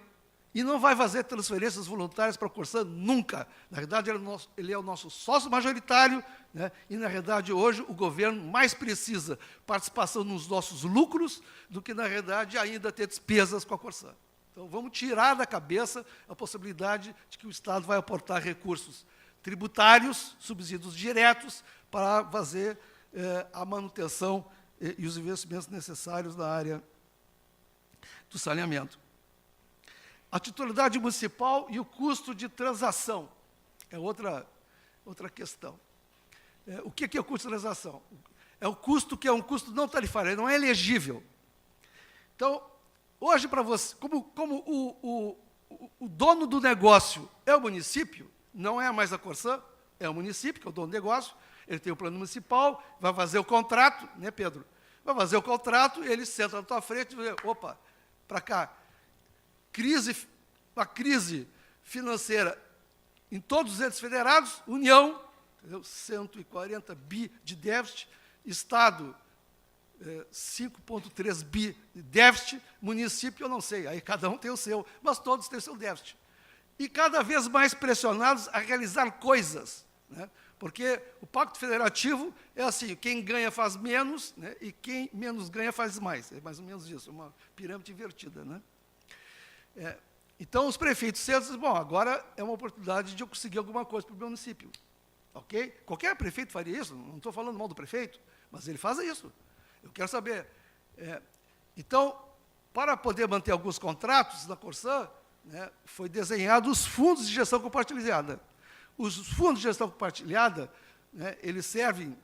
e não vai fazer transferências voluntárias para a Corsã nunca. Na verdade, ele é o nosso sócio majoritário, né? E, na verdade, hoje, o governo mais precisa participação nos nossos lucros do que, na verdade, ainda ter despesas com a Corsã. Então, vamos tirar da cabeça a possibilidade de que o Estado vai aportar recursos tributários, subsídios diretos, para fazer a manutenção e os investimentos necessários na área do saneamento. A titularidade municipal e o custo de transação é outra questão. O que é o custo de transação? É o custo que é um custo não tarifário, não é elegível. Então, hoje, para você, como o dono do negócio é o município, não é mais a Corsã, é o município que é o dono do negócio, ele tem o plano municipal, vai fazer o contrato, né, Pedro? Vai fazer o contrato, ele senta na tua frente e diz, opa, para cá, uma crise financeira em todos os entes federados, União, entendeu? 140 bi de déficit, Estado, 5,3 bi de déficit, município, eu não sei, aí cada um tem o seu, mas todos têm o seu déficit. E cada vez mais pressionados a realizar coisas, né? Porque o Pacto Federativo é assim, quem ganha faz menos, né? E quem menos ganha faz mais. É mais ou menos isso, uma pirâmide invertida, né? Então, os prefeitos dizem, bom, agora é uma oportunidade de eu conseguir alguma coisa para o meu município. Ok? Qualquer prefeito faria isso, não estou falando mal do prefeito, mas ele faz isso. Eu quero saber. Então, para poder manter alguns contratos da Corsã, né, foi desenhado os fundos de gestão compartilhada. Os fundos de gestão compartilhada, né, eles servem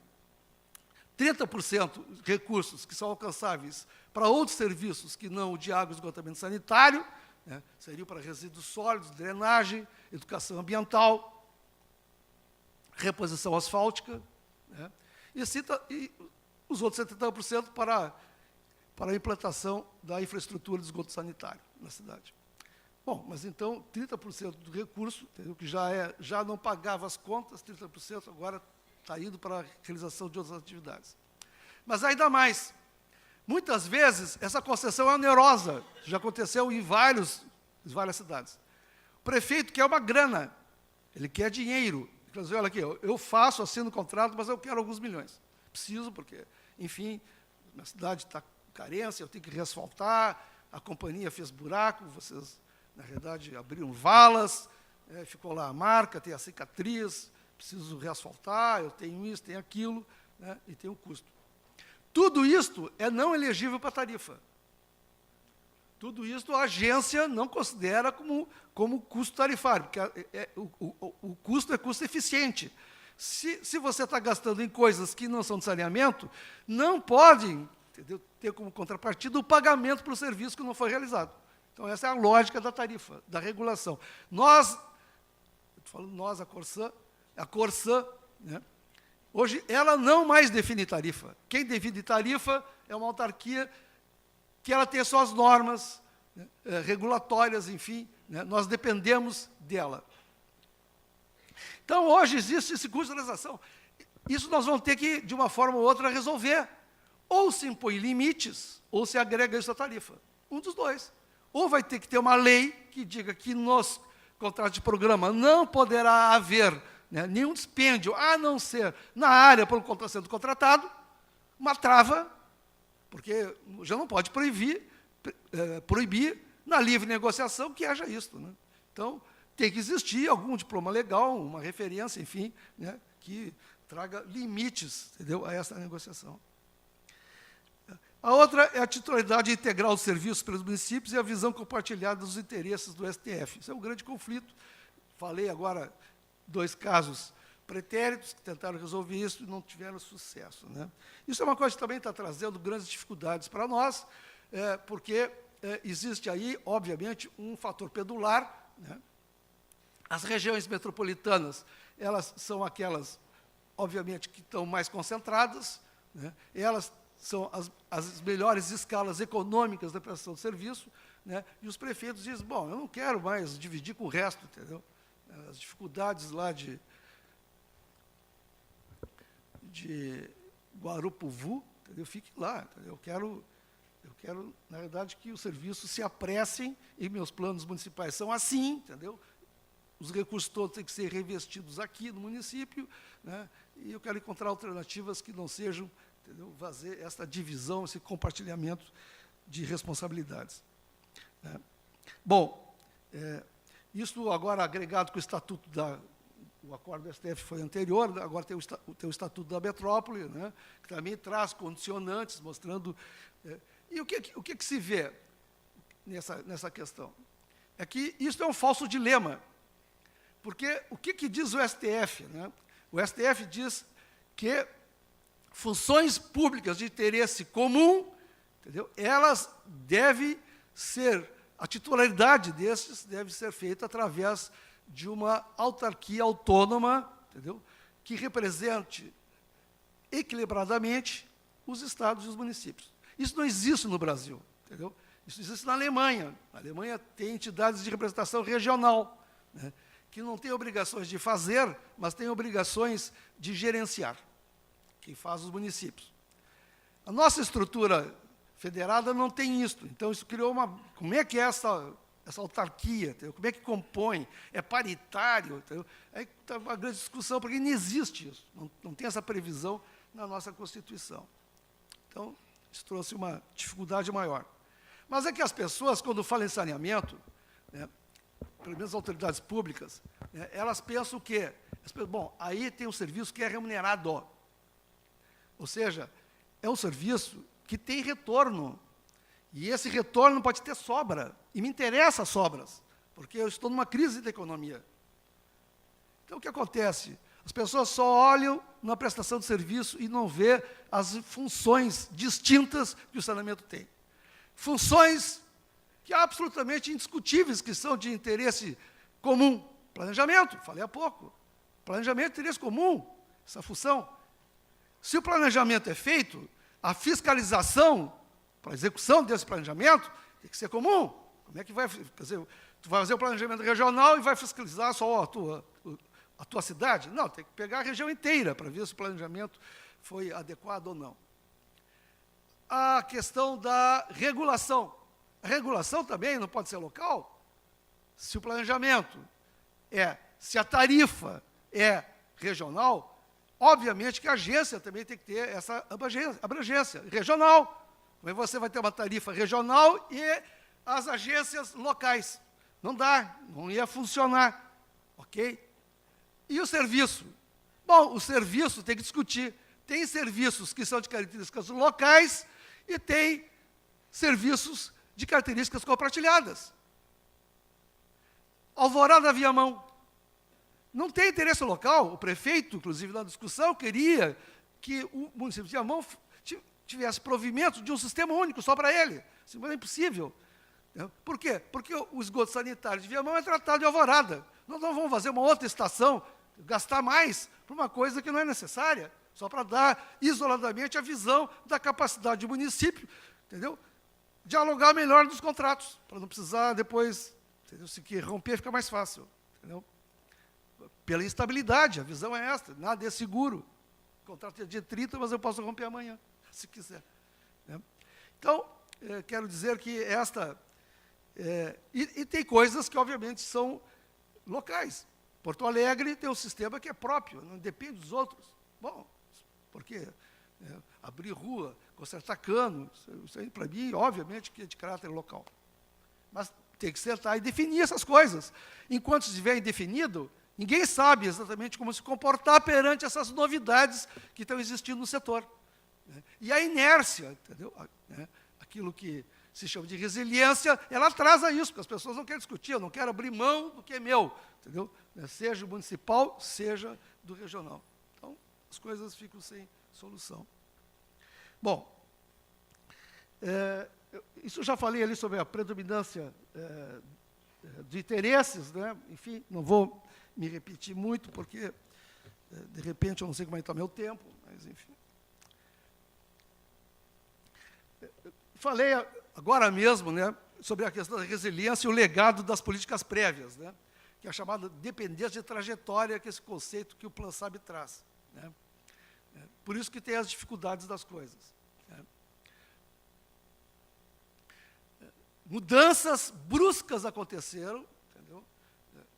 30% de recursos que são alcançáveis para outros serviços que não o de água e esgotamento sanitário, né, seriam para resíduos sólidos, drenagem, educação ambiental, reposição asfáltica, né, e os outros 70% para a implantação da infraestrutura de esgoto sanitário na cidade. Bom, mas então 30% do recurso, entendeu, que já não pagava as contas, 30% agora está indo para a realização de outras atividades. Mas ainda mais, muitas vezes essa concessão é onerosa, já aconteceu em várias cidades. O prefeito quer uma grana, ele quer dinheiro. Ele quer dizer, olha aqui, eu faço, assino o contrato, mas eu quero alguns milhões. preciso, porque, enfim, minha cidade está com carência, eu tenho que reasfaltar, a companhia fez buraco, vocês, na realidade, abriram valas, ficou lá a marca, tem a cicatriz, preciso reasfaltar, eu tenho isso, tenho aquilo, né, e tem o custo. Tudo isto é não elegível para tarifa. Tudo isso a agência não considera como custo tarifário, porque o custo é custo eficiente. Se você está gastando em coisas que não são de saneamento, não pode, entendeu, ter como contrapartida o pagamento para o serviço que não foi realizado. Então, essa é a lógica da tarifa, da regulação. Estou falando nós, a Corsã, né, hoje, ela não mais define tarifa. Quem define tarifa é uma autarquia que ela tem suas normas, né, regulatórias, enfim, né, nós dependemos dela. Então, hoje existe esse custo de realização. Isso nós vamos ter que, de uma forma ou outra, resolver. Ou se impõe limites, ou se agrega isso à tarifa. Um dos dois. Ou vai ter que ter uma lei que diga que nos contratos de programa não poderá haver, né, nenhum dispêndio, a não ser na área por sendo contratado, uma trava, porque já não pode proibir na livre negociação que haja isso, né? Então, tem que existir algum diploma legal, uma referência, enfim, né, que traga limites, entendeu, a essa negociação. A outra é a titularidade integral dos serviços pelos municípios e a visão compartilhada dos interesses do STF. Isso é um grande conflito. Falei agora 2 casos pretéritos que tentaram resolver isso e não tiveram sucesso, né? Isso é uma coisa que também está trazendo grandes dificuldades para nós, porque existe aí, obviamente, um fator pedular, né? As regiões metropolitanas, elas são aquelas, obviamente, que estão mais concentradas, né? Elas são as melhores escalas econômicas da prestação de serviço, né? E os prefeitos dizem, bom, eu não quero mais dividir com o resto, entendeu? As dificuldades lá de Guarupuvu, entendeu? Fique lá, entendeu? Eu quero, na verdade, que os serviços se apressem, e meus planos municipais são assim, entendeu? Os recursos todos têm que ser reinvestidos aqui no município, né? E eu quero encontrar alternativas que não sejam, entendeu, fazer essa divisão, esse compartilhamento de responsabilidades, né? Bom, isso agora agregado com o Estatuto o acordo do STF foi anterior, agora tem o Estatuto da Metrópole, né, que também traz condicionantes, mostrando... e o que se vê nessa questão? É que isso é um falso dilema, porque o que diz o STF? Né? O STF diz que funções públicas de interesse comum, entendeu, elas devem ser, a titularidade desses deve ser feita através de uma autarquia autônoma, entendeu, que represente equilibradamente os estados e os municípios. Isso não existe no Brasil, entendeu? Isso existe na Alemanha. A Alemanha tem entidades de representação regional, né, que não têm obrigações de fazer, mas têm obrigações de gerenciar, que faz os municípios. A nossa estrutura federada não tem isso. Então, isso criou uma... Como é que é essa autarquia? Entendeu? Como é que compõe? É paritário? Entendeu? Aí está uma grande discussão, porque não existe isso. Não tem essa previsão na nossa Constituição. Então, isso trouxe uma dificuldade maior. Mas é que as pessoas, quando falam em saneamento, né, pelo menos as autoridades públicas, né, elas pensam o quê? Bom, aí tem um serviço que é remunerado. Ou seja, é um serviço que tem retorno. E esse retorno pode ter sobra. E me interessa as sobras, porque eu estou numa crise da economia. Então, o que acontece? As pessoas só olham na prestação de serviço e não vê as funções distintas que o saneamento tem. Funções que absolutamente indiscutíveis, que são de interesse comum. Planejamento, falei há pouco. Planejamento de interesse comum, essa função. Se o planejamento é feito, a fiscalização para a execução desse planejamento tem que ser comum. Como é que vai fazer? Tu vai fazer o planejamento regional e vai fiscalizar só a tua cidade? Não, tem que pegar a região inteira para ver se o planejamento foi adequado ou não. A questão da regulação. A regulação também não pode ser local. Se o planejamento se a tarifa é regional, Obviamente que a agência também tem que ter essa abrangência regional. Como é que você vai ter uma tarifa regional e as agências locais? Não dá, não ia funcionar, ok? E o serviço? Bom, o serviço tem que discutir. Tem serviços que são de características locais e tem serviços de características compartilhadas. Alvorada Viamão. Não tem interesse local. O prefeito, inclusive, na discussão, queria que o município de Viamão tivesse provimento de um sistema único só para ele. Isso é impossível. Por quê? Porque o esgoto sanitário de Viamão é tratado em Alvorada. Nós não vamos fazer uma outra estação, gastar mais para uma coisa que não é necessária, só para dar isoladamente a visão da capacidade do município, entendeu? Dialogar melhor nos contratos, para não precisar depois, entendeu? Se que romper, fica mais fácil, entendeu? Pela instabilidade, a visão é esta, nada é seguro. O contrato é dia 30, mas eu posso romper amanhã, se quiser. Né? Então, quero dizer que esta... e tem coisas que, obviamente, são locais. Porto Alegre tem um sistema que é próprio, não depende dos outros. Bom, porque abrir rua, consertar cano, isso aí, para mim, obviamente, que é de caráter local. Mas tem que sentar e definir essas coisas. Enquanto estiver indefinido, ninguém sabe exatamente como se comportar perante essas novidades que estão existindo no setor. E a inércia, entendeu? Aquilo que se chama de resiliência, ela atrasa isso, porque as pessoas não querem discutir, eu não quero abrir mão do que é meu, entendeu? Seja o municipal, seja do regional. Então, as coisas ficam sem solução. Bom, isso eu já falei ali sobre a predominância de interesses, né? Enfim, não vou me repetir muito, porque, de repente, eu não sei como é que está meu tempo, mas, enfim. Falei agora mesmo, né, sobre a questão da resiliência e o legado das políticas prévias, né, que é a chamada dependência de trajetória, que é esse conceito que o Plan SAB traz. Né. Por isso que tem as dificuldades das coisas. Né. Mudanças bruscas aconteceram, entendeu?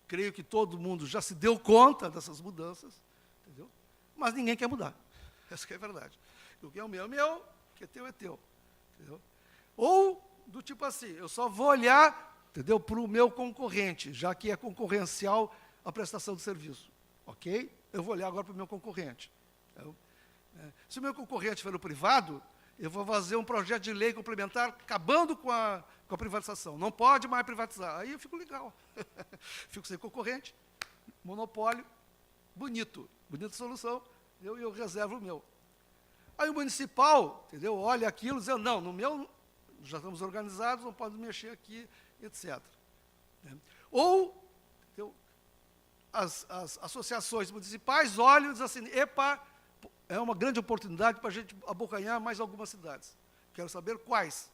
Creio que todo mundo já se deu conta dessas mudanças, entendeu? Mas ninguém quer mudar. Essa que é a verdade. O que é meu, o que é teu, é teu. Entendeu? Ou, do tipo assim, eu só vou olhar, entendeu, para o meu concorrente, já que é concorrencial a prestação de serviço. Ok? Eu vou olhar agora para o meu concorrente. Entendeu? Se o meu concorrente for no privado, eu vou fazer um projeto de lei complementar acabando com a privatização. Não pode mais privatizar. Aí eu fico legal. Fico sem concorrente, monopólio, bonito. Bonita solução, eu reservo o meu. Aí o municipal, entendeu, olha aquilo, dizendo, não, no meu já estamos organizados, não pode mexer aqui, etc. Ou, entendeu, as associações municipais olham e dizem assim, epa, é uma grande oportunidade para a gente abocanhar mais algumas cidades. Quero saber quais.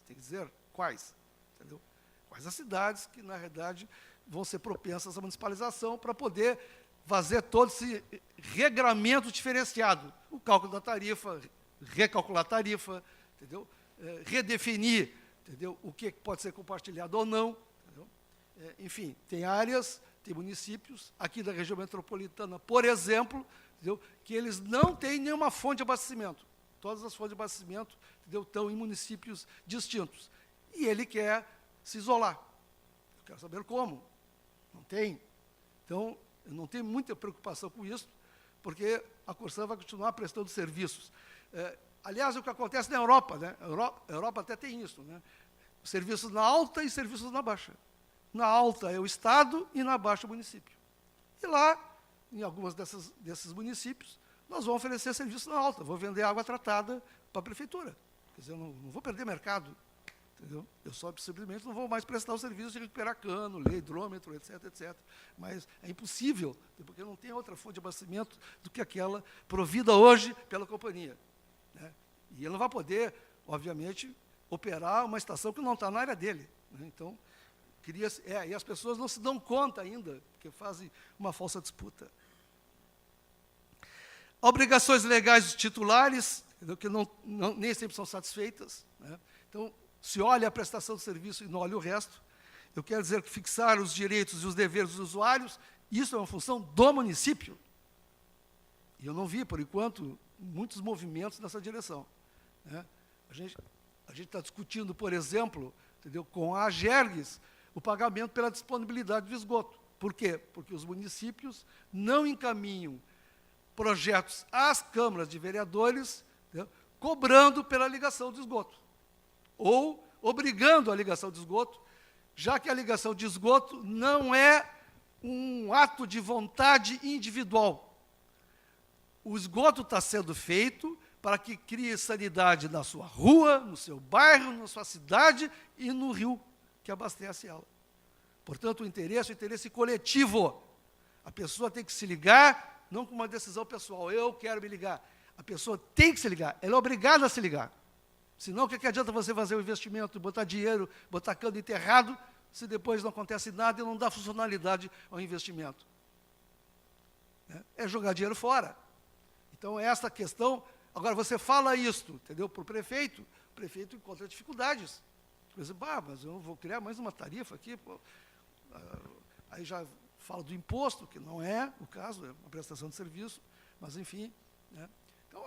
Tem que dizer quais. Entendeu? Quais as cidades que, na realidade, vão ser propensas à municipalização para poder fazer todo esse regramento diferenciado. O cálculo da tarifa, recalcular a tarifa, entendeu? Redefinir, entendeu? O que pode ser compartilhado ou não. Entendeu? Enfim, tem áreas, tem municípios, aqui da região metropolitana, por exemplo, entendeu? Que eles não têm nenhuma fonte de abastecimento. Todas as fontes de abastecimento, entendeu, estão em municípios distintos. E ele quer se isolar. Eu quero saber como. Não tem. Então, eu não tenho muita preocupação com isso, porque a Corsan vai continuar prestando serviços. Aliás, é o que acontece na Europa, né? A Europa até tem isso, né? Serviços na alta e serviços na baixa. Na alta é o Estado e na baixa o município. E lá, em alguns desses municípios, nós vamos oferecer serviço na alta. Vou vender água tratada para a prefeitura. Quer dizer, eu não vou perder mercado. Entendeu? Eu só simplesmente não vou mais prestar o serviço de recuperar cano, ler hidrômetro, etc, etc. Mas é impossível, porque não tem outra fonte de abastecimento do que aquela provida hoje pela companhia. Né? E ele não vai poder, obviamente, operar uma estação que não está na área dele. Né? Então, e as pessoas não se dão conta ainda, porque fazem uma falsa disputa. Obrigações legais dos titulares, entendeu? Que nem sempre são satisfeitas. Né? Então, se olha a prestação de serviço e não olha o resto, eu quero dizer que fixar os direitos e os deveres dos usuários, isso é uma função do município. E eu não vi, por enquanto, muitos movimentos nessa direção, né? A gente está discutindo, por exemplo, entendeu, com a Agergues, o pagamento pela disponibilidade do esgoto. Por quê? Porque os municípios não encaminham projetos às câmaras de vereadores, entendeu, cobrando pela ligação de esgoto, ou obrigando a ligação de esgoto, já que a ligação de esgoto não é um ato de vontade individual. O esgoto está sendo feito para que crie sanidade na sua rua, no seu bairro, na sua cidade e no rio que abastece ela. Portanto, o interesse coletivo. A pessoa tem que se ligar, não com uma decisão pessoal, eu quero me ligar. A pessoa tem que se ligar, ela é obrigada a se ligar. Senão, o que adianta você fazer o investimento, botar dinheiro, botar cano enterrado, se depois não acontece nada e não dá funcionalidade ao investimento? É jogar dinheiro fora. Então, esta questão... Agora, você fala isto, entendeu, para o prefeito encontra dificuldades. Por exemplo, mas eu não vou criar mais uma tarifa aqui. Pô. Aí já fala do imposto, que não é o caso, é uma prestação de serviço, mas, enfim. Né? Então,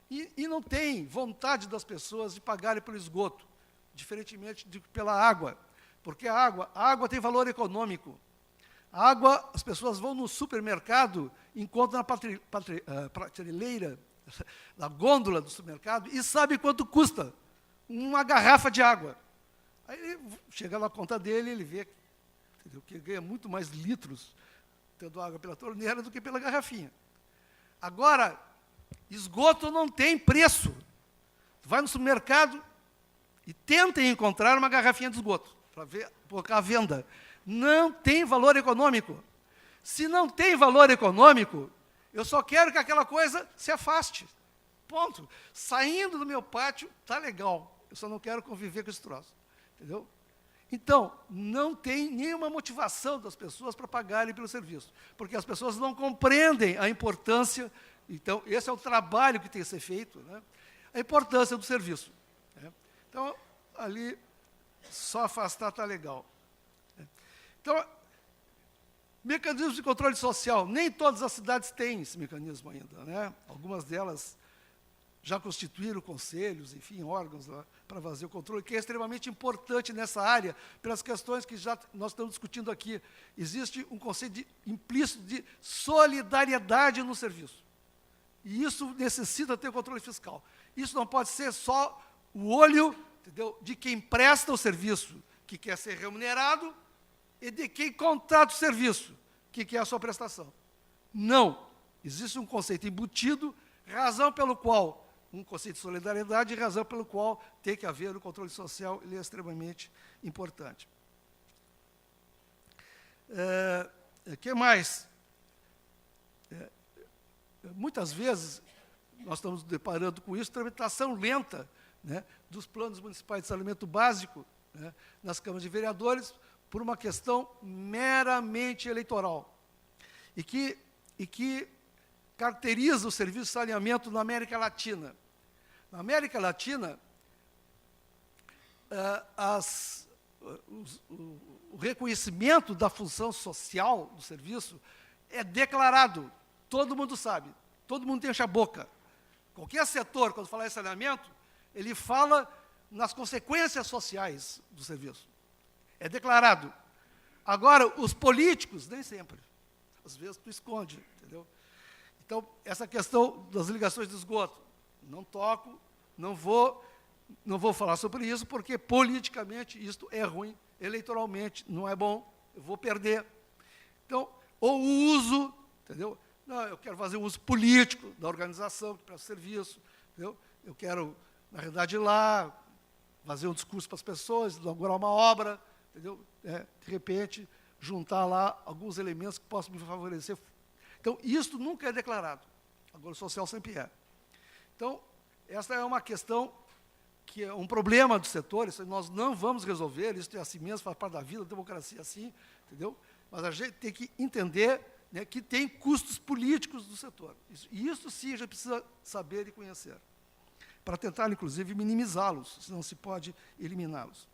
e não tem vontade das pessoas de pagarem pelo esgoto, diferentemente pela água, porque a água tem valor econômico. A água, as pessoas vão no supermercado, encontram na prateleira, na gôndola do supermercado, e sabe quanto custa uma garrafa de água. Aí ele chega na conta dele, ele vê, entendeu, que ganha muito mais litros tendo água pela torneira do que pela garrafinha. Agora, esgoto não tem preço. Tu vai no supermercado e tenta encontrar uma garrafinha de esgoto para colocar à venda. Não tem valor econômico. Se não tem valor econômico, eu só quero que aquela coisa se afaste. Ponto. Saindo do meu pátio, está legal. Eu só não quero conviver com esse troço. Entendeu? Então, não tem nenhuma motivação das pessoas para pagarem pelo serviço, porque as pessoas não compreendem a importância. Então, esse é o trabalho que tem que ser feito, né? A importância do serviço. Né? Então, ali, só afastar está legal. Então, mecanismos de controle social. Nem todas as cidades têm esse mecanismo ainda, né? Algumas delas já constituíram conselhos, enfim, órgãos lá para fazer o controle, que é extremamente importante nessa área, pelas questões que já nós estamos discutindo aqui. Existe um conceito implícito de solidariedade no serviço. E isso necessita ter controle fiscal. Isso não pode ser só o olho, entendeu, de quem presta o serviço, que quer ser remunerado, e de quem contrata o serviço, que quer a sua prestação. Não. Existe um conceito embutido, razão pelo qual, um conceito de solidariedade, razão pelo qual tem que haver o controle social, ele é extremamente importante. O que mais? Muitas vezes, nós estamos deparando com isso, tramitação lenta, né, dos planos municipais de saneamento básico, né, nas câmaras de vereadores, por uma questão meramente eleitoral, e que caracteriza o serviço de saneamento na América Latina. Na América Latina, o reconhecimento da função social do serviço é declarado, todo mundo sabe, todo mundo tem enche-a-boca. Qualquer setor, quando fala em saneamento, ele fala nas consequências sociais do serviço. É declarado. Agora, os políticos, nem sempre. Às vezes, tu esconde, entendeu? Então, essa questão das ligações de esgoto, não toco, não vou falar sobre isso, porque politicamente isto é ruim, eleitoralmente não é bom, eu vou perder. Então, ou o uso, entendeu? Não, eu quero fazer um uso político da organização que presta serviço, entendeu? Eu quero, na realidade, ir lá, fazer um discurso para as pessoas, inaugurar uma obra, entendeu? De repente, juntar lá alguns elementos que possam me favorecer. Então, isso nunca é declarado. Agora, o social sempre é. Então, essa é uma questão que é um problema do setor, isso nós não vamos resolver, isso é assim mesmo, faz parte da vida, da democracia assim, entendeu? Mas a gente tem que entender, né, que tem custos políticos do setor. Isso sim a gente precisa saber e conhecer, para tentar, inclusive, minimizá-los, se não se pode eliminá-los.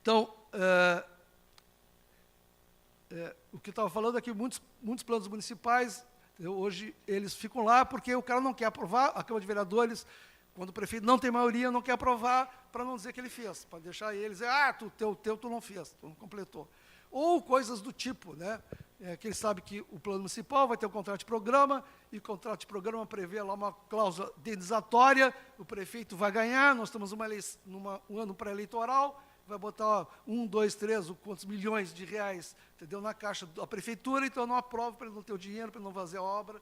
Então, o que eu estava falando aqui, muitos planos municipais, entendeu? Hoje eles ficam lá porque o cara não quer aprovar, a Câmara de Vereadores, quando o prefeito não tem maioria, não quer aprovar, para não dizer que ele fez, para deixar eles, teu tu não fez, tu não completou. Ou coisas do tipo, né? Que ele sabe que o plano municipal vai ter um contrato de programa, e o contrato de programa prevê lá uma cláusula indenizatória, o prefeito vai ganhar, nós estamos um ano pré-eleitoral, vai botar 1, 2, 3, quantos milhões de reais, entendeu, na caixa da prefeitura, então eu não aprovo para ele não ter o dinheiro, para ele não fazer a obra.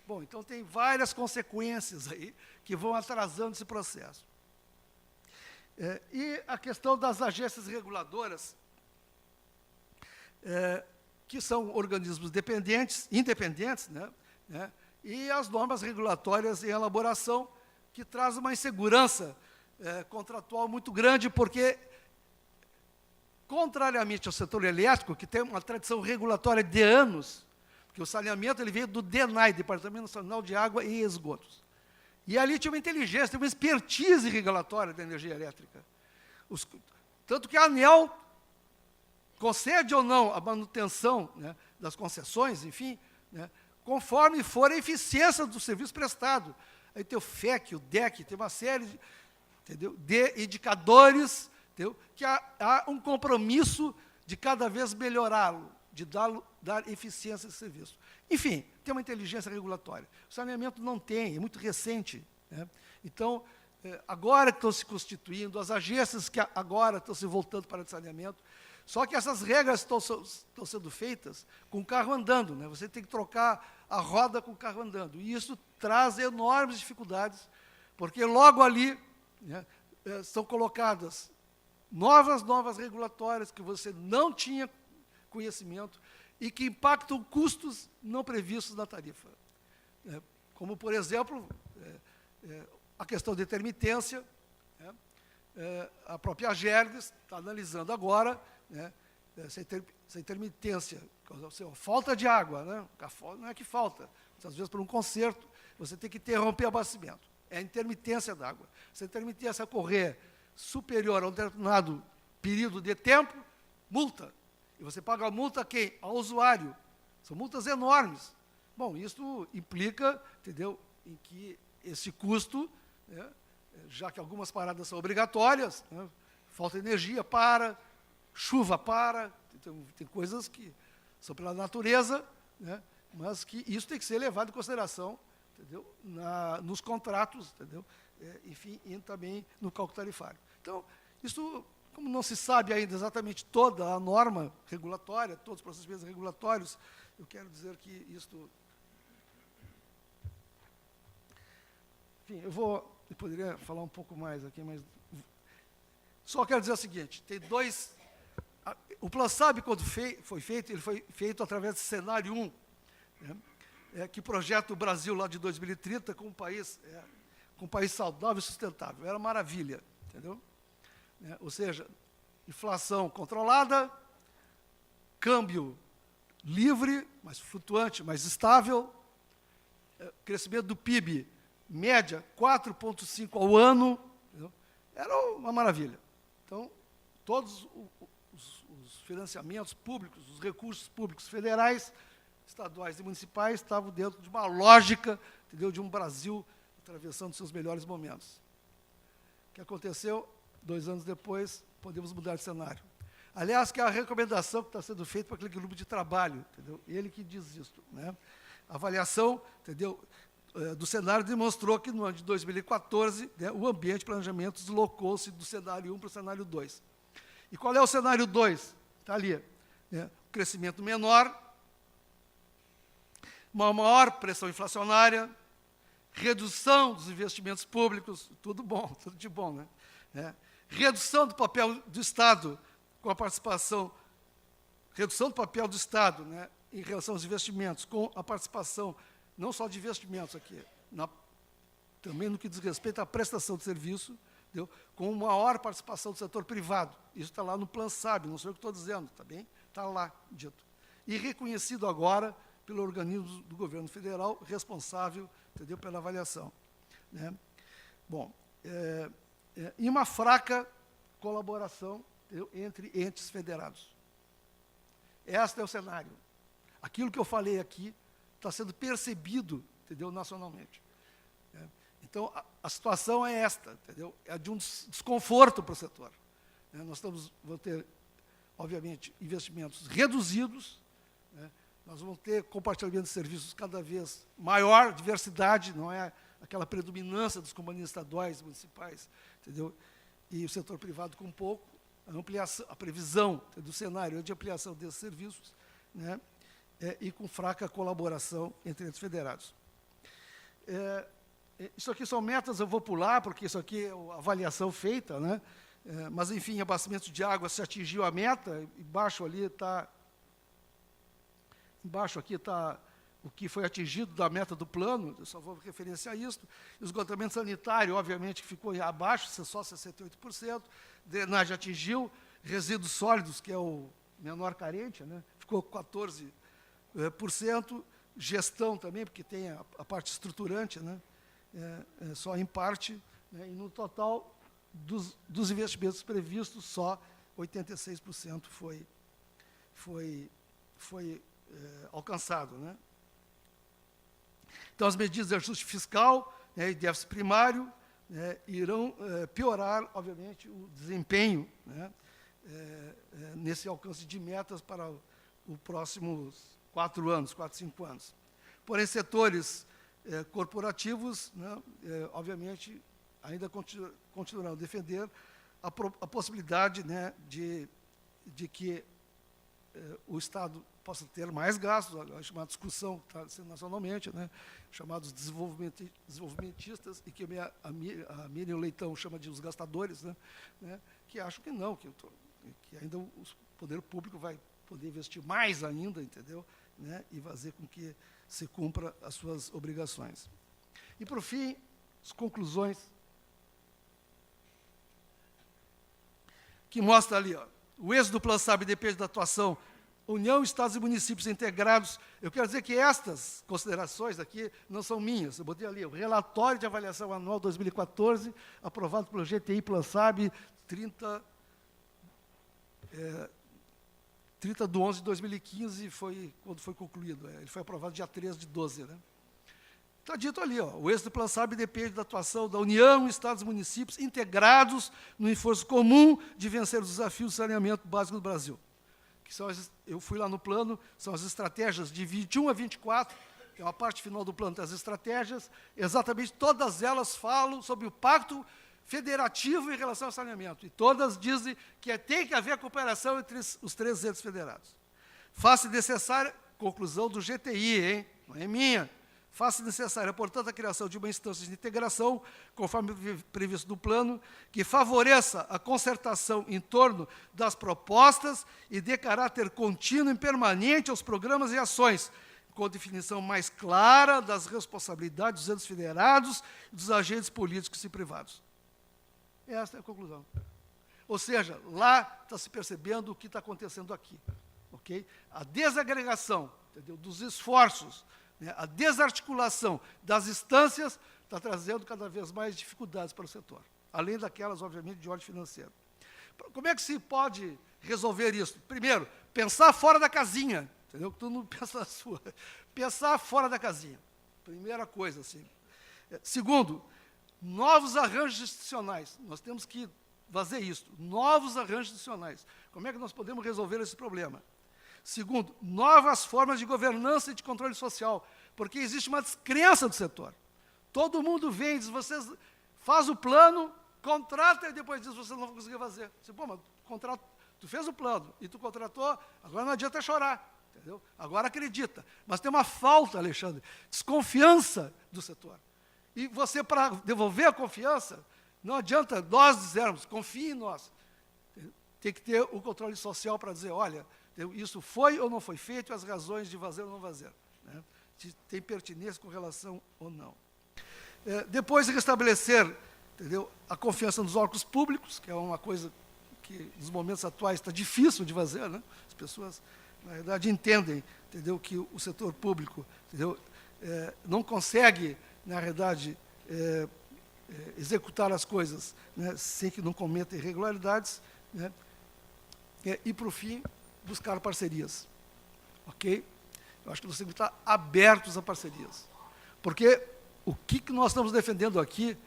Bom, então tem várias consequências aí que vão atrasando esse processo. E a questão das agências reguladoras, que são organismos independentes, né, e as normas regulatórias em elaboração, que traz uma insegurança contratual muito grande, porque, contrariamente ao setor elétrico, que tem uma tradição regulatória de anos, porque o saneamento ele veio do DENAI, Departamento Nacional de Água e Esgotos. E ali tinha uma inteligência, tinha uma expertise regulatória da energia elétrica. Tanto que a ANEEL concede ou não a manutenção, né, das concessões, enfim, né, conforme for a eficiência do serviço prestado. Aí tem o FEC, o DEC, tem uma série de indicadores, entendeu, que há um compromisso de cada vez melhorá-lo, de dar eficiência a esse serviço. Enfim, tem uma inteligência regulatória. O saneamento não tem, é muito recente, né? Então, agora que estão se constituindo, as agências que agora estão se voltando para o saneamento, só que essas regras estão sendo feitas com o carro andando, né? Você tem que trocar a roda com o carro andando. E isso traz enormes dificuldades, porque logo ali, né, são colocadas novas regulatórias que você não tinha conhecimento e que impactam custos não previstos na tarifa. Como, por exemplo, a questão de intermitência, né? A própria AGERGS está analisando agora, né, essa intermitência, a falta de água, né? Não é que falta, às vezes por um conserto, você tem que interromper o abastecimento. É a intermitência da água. Se a intermitência ocorrer superior a um determinado período de tempo, multa. E você paga a multa a quem? Ao usuário. São multas enormes. Bom, isso implica, entendeu, em que esse custo, né, já que algumas paradas são obrigatórias, né, falta energia, chuva, tem coisas que são pela natureza, né, mas que isso tem que ser levado em consideração, entendeu, nos contratos, entendeu, enfim, e também no cálculo tarifário. Então, isso, como não se sabe ainda exatamente toda a norma regulatória, todos os procedimentos regulatórios, eu quero dizer que isto... Enfim, eu poderia falar um pouco mais aqui, mas... Só quero dizer o seguinte, tem dois... O PlanSab, quando foi feito, ele foi feito através do cenário 1, né, que projeta o Brasil lá de 2030 como um país saudável e sustentável. Era maravilha, entendeu? Ou seja, inflação controlada, câmbio livre, mais flutuante, mais estável, crescimento do PIB, média 4,5% ao ano, entendeu? Era uma maravilha. Então, todos os financiamentos públicos, os recursos públicos federais, estaduais e municipais estavam dentro de uma lógica, entendeu, de um Brasil atravessando seus melhores momentos. O que aconteceu? 2 anos depois, podemos mudar de cenário. Aliás, que é a recomendação que está sendo feita para aquele grupo de trabalho, entendeu? Ele que diz isso, né? A avaliação, entendeu, do cenário demonstrou que no ano de 2014, né, o ambiente de planejamento deslocou-se do cenário 1 para o cenário 2. E qual é o cenário 2? Está ali, né? Crescimento menor, uma maior pressão inflacionária, redução dos investimentos públicos, tudo bom, tudo de bom, né? Redução do papel do Estado com a participação, redução do papel do Estado, né, em relação aos investimentos, com a participação não só de investimentos aqui, também no que diz respeito à prestação de serviço, entendeu, com maior participação do setor privado. Isso está lá no PlanSab, não sei o que estou dizendo, tá bem? Está lá dito. E reconhecido agora pelo organismo do governo federal responsável, entendeu, pela avaliação, né? Bom, e uma fraca colaboração, entendeu, entre entes federados. Este é o cenário. Aquilo que eu falei aqui, está sendo percebido, entendeu, nacionalmente. Então, a situação é esta, entendeu? É de um desconforto para o setor. Nós vamos ter, obviamente, investimentos reduzidos, nós vamos ter compartilhamento de serviços cada vez maior, diversidade, não é aquela predominância dos companhias estaduais, municipais, entendeu? E o setor privado com pouco, a previsão do cenário de ampliação desses serviços, né, e com fraca colaboração entre entes federados. Isso aqui são metas, eu vou pular, porque isso aqui é a avaliação feita, né? Mas, enfim, abastecimento de água se atingiu a meta, embaixo aqui está o que foi atingido da meta do plano, eu só vou referenciar isso. Esgotamento sanitário, obviamente, que ficou abaixo, só 68%, drenagem atingiu, resíduos sólidos, que é o menor carente, né? Ficou 14%, gestão também, porque tem a parte estruturante, né? Só em parte, né? E no total dos investimentos previstos, só 86% foi alcançado, né? Então, as medidas de ajuste fiscal, né, e déficit primário, né, irão piorar, obviamente, o desempenho, né, nesse alcance de metas para os próximos 4 anos, 4, 5 anos. Porém, setores corporativos, né, obviamente, ainda continuarão a defender a possibilidade, né, de que o Estado possa ter mais gastos, a chamada discussão que está sendo nacionalmente, né, chamados desenvolvimentistas, e que a Miriam Leitão chama de os gastadores, né, que acham que não, que ainda o poder público vai poder investir mais ainda, entendeu? Né, e fazer com que se cumpra as suas obrigações. E, por fim, as conclusões que mostra ali, ó, o êxito do Plano SAB depende da atuação União, Estados e Municípios integrados. Eu quero dizer que estas considerações aqui não são minhas. Eu botei ali o relatório de avaliação anual 2014, aprovado pelo GTI Plan SAB, 30 de 11 de 2015, quando foi concluído. Ele foi aprovado dia 13 de 12. Né? Está dito ali, ó, o êxito do Plan SAB depende da atuação da União, Estados e Municípios integrados no esforço comum de vencer os desafios do saneamento básico do Brasil. Que são eu fui lá no plano, são as estratégias de 21 a 24, que é a parte final do plano das estratégias, exatamente todas elas falam sobre o pacto federativo em relação ao saneamento, e todas dizem que tem que haver cooperação entre os 3 entes federados. Faça necessária, conclusão do GTI, hein? Não é minha, faça necessária, portanto, a criação de uma instância de integração, conforme previsto no plano, que favoreça a concertação em torno das propostas e dê caráter contínuo e permanente aos programas e ações, com definição mais clara das responsabilidades dos entes federados e dos agentes políticos e privados. Esta é a conclusão. Ou seja, lá está se percebendo o que está acontecendo aqui. Okay? A desagregação, entendeu, dos esforços, né, a desarticulação das instâncias está trazendo cada vez mais dificuldades para o setor, além daquelas, obviamente, de ordem financeira. Como é que se pode resolver isso? Primeiro, pensar fora da casinha, entendeu? Que todo mundo pensa na sua. Pensar fora da casinha, primeira coisa, assim. Segundo, novos arranjos institucionais. Nós temos que fazer isso, novos arranjos institucionais. Como é que nós podemos resolver esse problema? Segundo, novas formas de governança e de controle social, porque existe uma descrença do setor. Todo mundo vem e diz, vocês faz o plano, contrata, e depois diz, vocês não vão conseguir fazer. Você, pô, mas tu fez o plano e tu contratou, agora não adianta chorar, entendeu? Agora acredita. Mas tem uma falta, Alexandre, desconfiança do setor. E você, para devolver a confiança, não adianta nós dizermos, confie em nós. Tem que ter o controle social para dizer, olha, isso foi ou não foi feito, e as razões de fazer ou não fazer. Né? Se tem pertinência com relação ou não. Depois de restabelecer, entendeu, a confiança nos órgãos públicos, que é uma coisa que, nos momentos atuais, está difícil de fazer, né? As pessoas, na verdade, entendem, entendeu, que o setor público, entendeu, não consegue, na realidade, executar as coisas, né, sem que não cometa irregularidades, né? E, por fim, buscar parcerias. Ok? Eu acho que nós temos que estar abertos a parcerias. Porque o que nós estamos defendendo aqui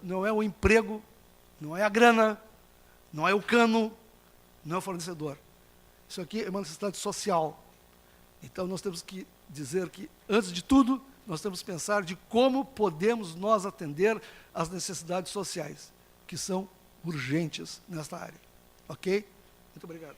não é o emprego, não é a grana, não é o cano, não é o fornecedor. Isso aqui é uma necessidade social. Então, nós temos que dizer que, antes de tudo, nós temos que pensar de como podemos nós atender às necessidades sociais, que são urgentes nesta área. Ok? Muito obrigado.